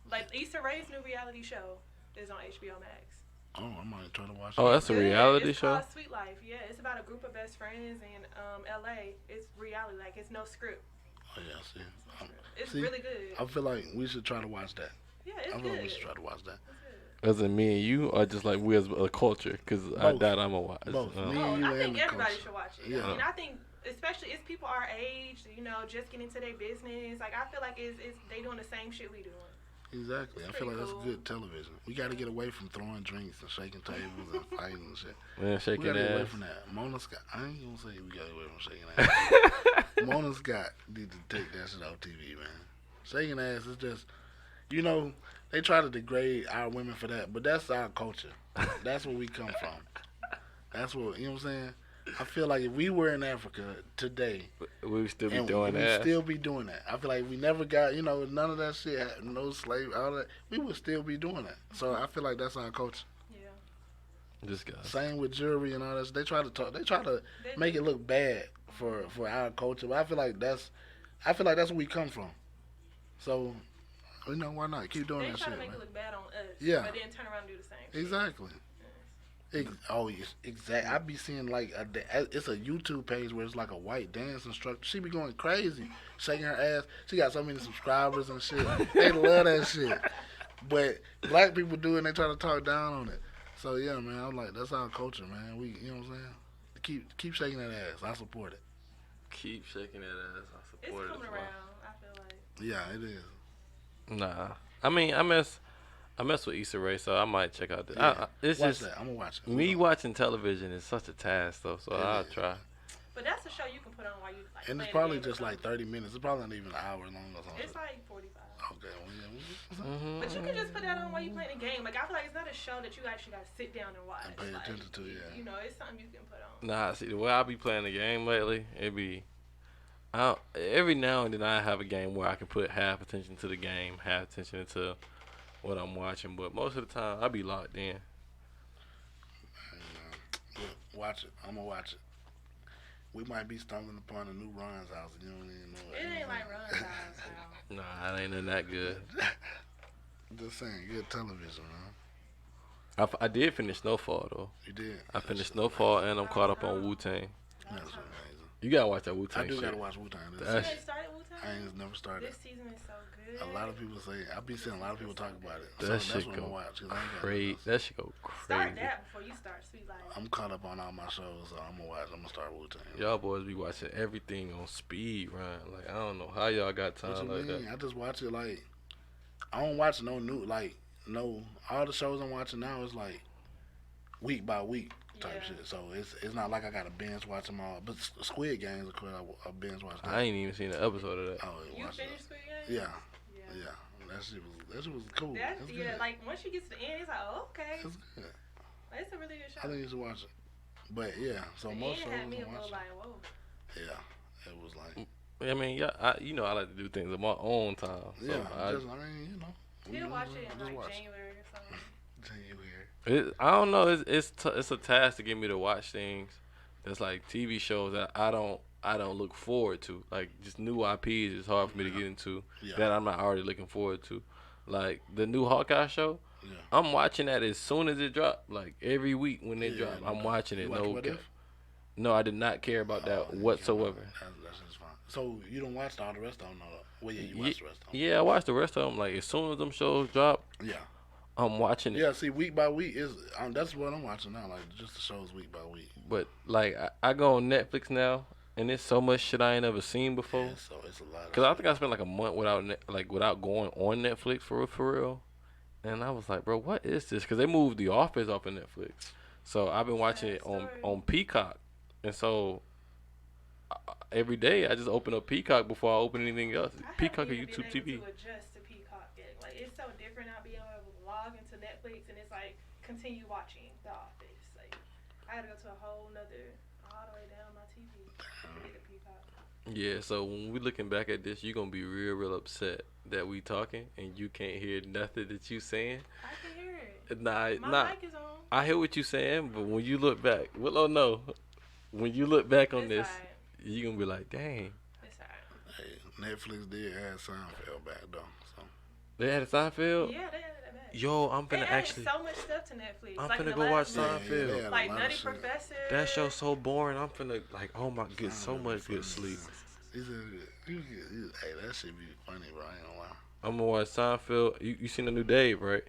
like Issa Rae's new reality show is on HBO Max. Oh, I might try to watch. Oh, that. that's a Good. reality It's show. called Sweet Life. Yeah, it's about a group of best friends in LA. It's reality, like it's no script. Oh yeah, see. It's See, really good. I feel like we should try to watch that. Yeah, it's I feel good. like we should try to watch that. It's good. As in me and you, or just like we as a culture? Because I Both. doubt I'm gonna watch. Both. Oh. Me Oh, and you I and think the everybody coach. should watch it. Yeah. I mean, I think especially it's people our age, you know, just getting into their business. Like I feel like it's they doing the same shit we doing. Exactly. I feel like pretty that's cool. good television. We got to get away from throwing drinks and shaking tables and fighting and shit. Man, We shaking got to get away ass. from that. Mona Scott. I ain't gonna say we got to get away from shaking ass. Mona Scott need to take that shit off TV, man. Shaking ass is just, you know, they try to degrade our women for that, but that's our culture. That's where we come from. That's what, you know what I'm saying? I feel like if we were in Africa today, We would still be and doing we that. still be doing that. I feel like we never got, you know, none of that shit, no slave, all that. We would still be doing that. So I feel like that's our culture. Yeah. This guy. Same with jewelry and all that. They try to make it look bad for our culture. But I feel like that's where we come from. So, you know, why not keep doing They that try shit, to make man? it look bad on us. Yeah. But then turn around and do the same. Shit. Exactly. Exactly. I be seeing like it's a YouTube page where it's like a white dance instructor. She be going crazy, shaking her ass. She got so many subscribers and shit. They love that shit. But black people do it and they try to talk down on it. So yeah, man, I'm like, that's our culture, man. You know what I'm saying? Keep shaking that ass. I support it. Keep shaking that ass. I It's support it coming as well. around. I feel like. Yeah, it is. Nah, I mean, I mess with Issa Rae, so I might check out. Yeah. It's Watch just that. I'm gonna watch it. me watching television is such a task, though. So It I'll is. try. But that's a show you can put on while you like. And it's playing a probably game or just like something. 30 minutes. It's probably not even an hour long or something. It's like 45. Okay, well, yeah. Mm-hmm. But you can just put that on while you playing a game. Like I feel like it's not a show that you actually got to sit down and watch. And pay Like, attention to, yeah. You know, it's something you can put on. Nah, see the way I be playing the game lately, it be every now and then I have a game where I can put half attention to the game, half attention to what I'm watching, but most of the time I be locked in. Yeah, watch it. I'm gonna watch it. We might be stumbling upon a new Ron's house. You don't even know It ain't like Ron's house. Nah, it ain't nothing that good. Just saying, good television, man. I did finish Snowfall though. You did. I finished Snowfall and I'm caught up on Wu Tang. That's amazing. You gotta watch that Wu I Tang do shit. gotta watch Wu Tang. You That's- ain't started Wu-Tang? I ain't never started. This season is so good. A lot of people say I've been seeing a lot of people talk about it. That That's shit what I'm go gonna watch. 'Cause I ain't got crazy. nothing else. That shit go Start crazy. that before you start Sweet Life. I'm caught up on all my shows, so I'm gonna watch. I'm gonna start Wu Tang. Y'all boys be watching everything on speed, right? Like I don't know how y'all got What time you like mean? that. I just watch it like I don't watch no new no all the shows I'm watching now is like week by week type Yeah. shit. So it's not like I got to binge watch them all. But Squid Games, of course, I binge watch that. I ain't even seen an episode of that. Oh, yeah, You watch finished Squid Game? that. Yeah. Yeah. That shit was cool. That's It's yeah. good. Like once you get to the end, it's like oh, okay. It's good. Like, it's a really good show. I think you should watch it. But yeah, so the most end shows had me I'm a little watching. like whoa. Yeah, it was like I mean, yeah, I like to do things on my own time. So yeah. I He'll watch it in just like watch. January or something. January. I don't know. It's a task to get me to watch things. That's like TV shows that I don't look forward to. Like just new IPs is hard for me to get into Yeah. that I'm not already looking forward to. Like the new Hawkeye show. Yeah. I'm watching that as soon as it drop. Like every week when it Yeah, drop, no I'm doubt. watching it. You watch No, What If? no, I did not care about that Oh, whatsoever. That's just fine. So you don't watch all the rest of them, no? Well, yeah, you watch the rest of them. Yeah, I watched the rest of them. Like as soon as them shows drop, Yeah. I'm watching it. Yeah, see, week by week is that's what I'm watching now. Like just the shows week by week. But like I go on Netflix now, and there's so much shit I ain't ever seen before. Yeah, so it's a lot. Cause I think I spent like a month without going on Netflix for real. And I was like, bro, what is this? Cause they moved The Office off of Netflix, so I've been watching it on Peacock, and so every day I just open up Peacock before I open anything else. Peacock or YouTube TV. To adjust to Peacock yet. Like it's so different not being able to log into Netflix and it's like continue watching The Office. Like I gotta go to a whole nother all the way down my TV to get the Peacock. Yeah, so when we looking back at this, you're gonna be real upset that we talking and you can't hear nothing that you saying. I can hear it. Nah, mic is on. I hear what you saying, but when you look back, Willow, no. When you look back on It's this, alright. you gonna be like, dang. It's alright. Hey, Netflix did add Seinfeld back though. So They had a Seinfeld? Yeah, they added that back. Yo, I'm They finna added actually, so much stuff to Netflix. I'm like in finna the go watch last Yeah, month. they Seinfeld. had a Like lot Nutty of shit. Professor. That show's so boring. I'm finna, like, oh my, get so much good sleep. He said, hey, that shit be funny, bro. I ain't gonna lie. I'm gonna watch Seinfeld. You seen the new Dave, right?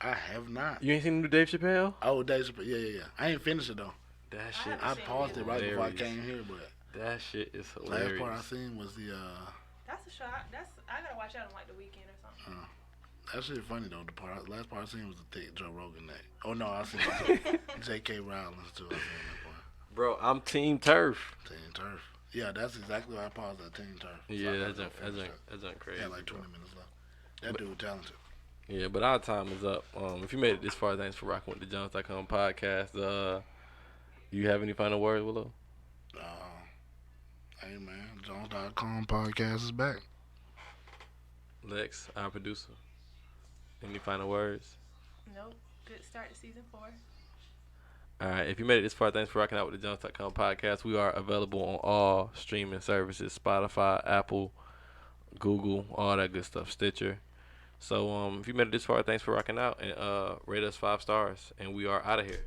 I have not. You ain't seen the new Dave Chappelle? Oh, Dave Chappelle. Yeah. I ain't finished it though. That shit, haven't I seen paused it it right before I hilarious. came here, but That shit is last hilarious. part I seen was the That's a show. I gotta watch that on like the weekend or something. that shit funny though. Last part I seen was the thick Joe Rogan neck. Oh no, I seen J.K. Rowling too. I seen that part. Bro, I'm Team Turf. Team Turf. Yeah, that's exactly why I paused at Team Turf. So I Yeah, gotta that's go finish it. that's crazy. Yeah, like 20 minutes left. That dude talented. Yeah, but our time is up. If you made it this far, thanks for rocking with the Jones.com podcast. You have any final words, Willow? Hey man, Jones.com podcast is back. Lex, our producer. Any final words? Nope. Good start to season 4. All right, if you made it this far, thanks for rocking out with the Jones.com podcast. We are available on all streaming services, Spotify, Apple, Google, all that good stuff, Stitcher. So if you made it this far, thanks for rocking out and rate us 5 stars. And we are out of here.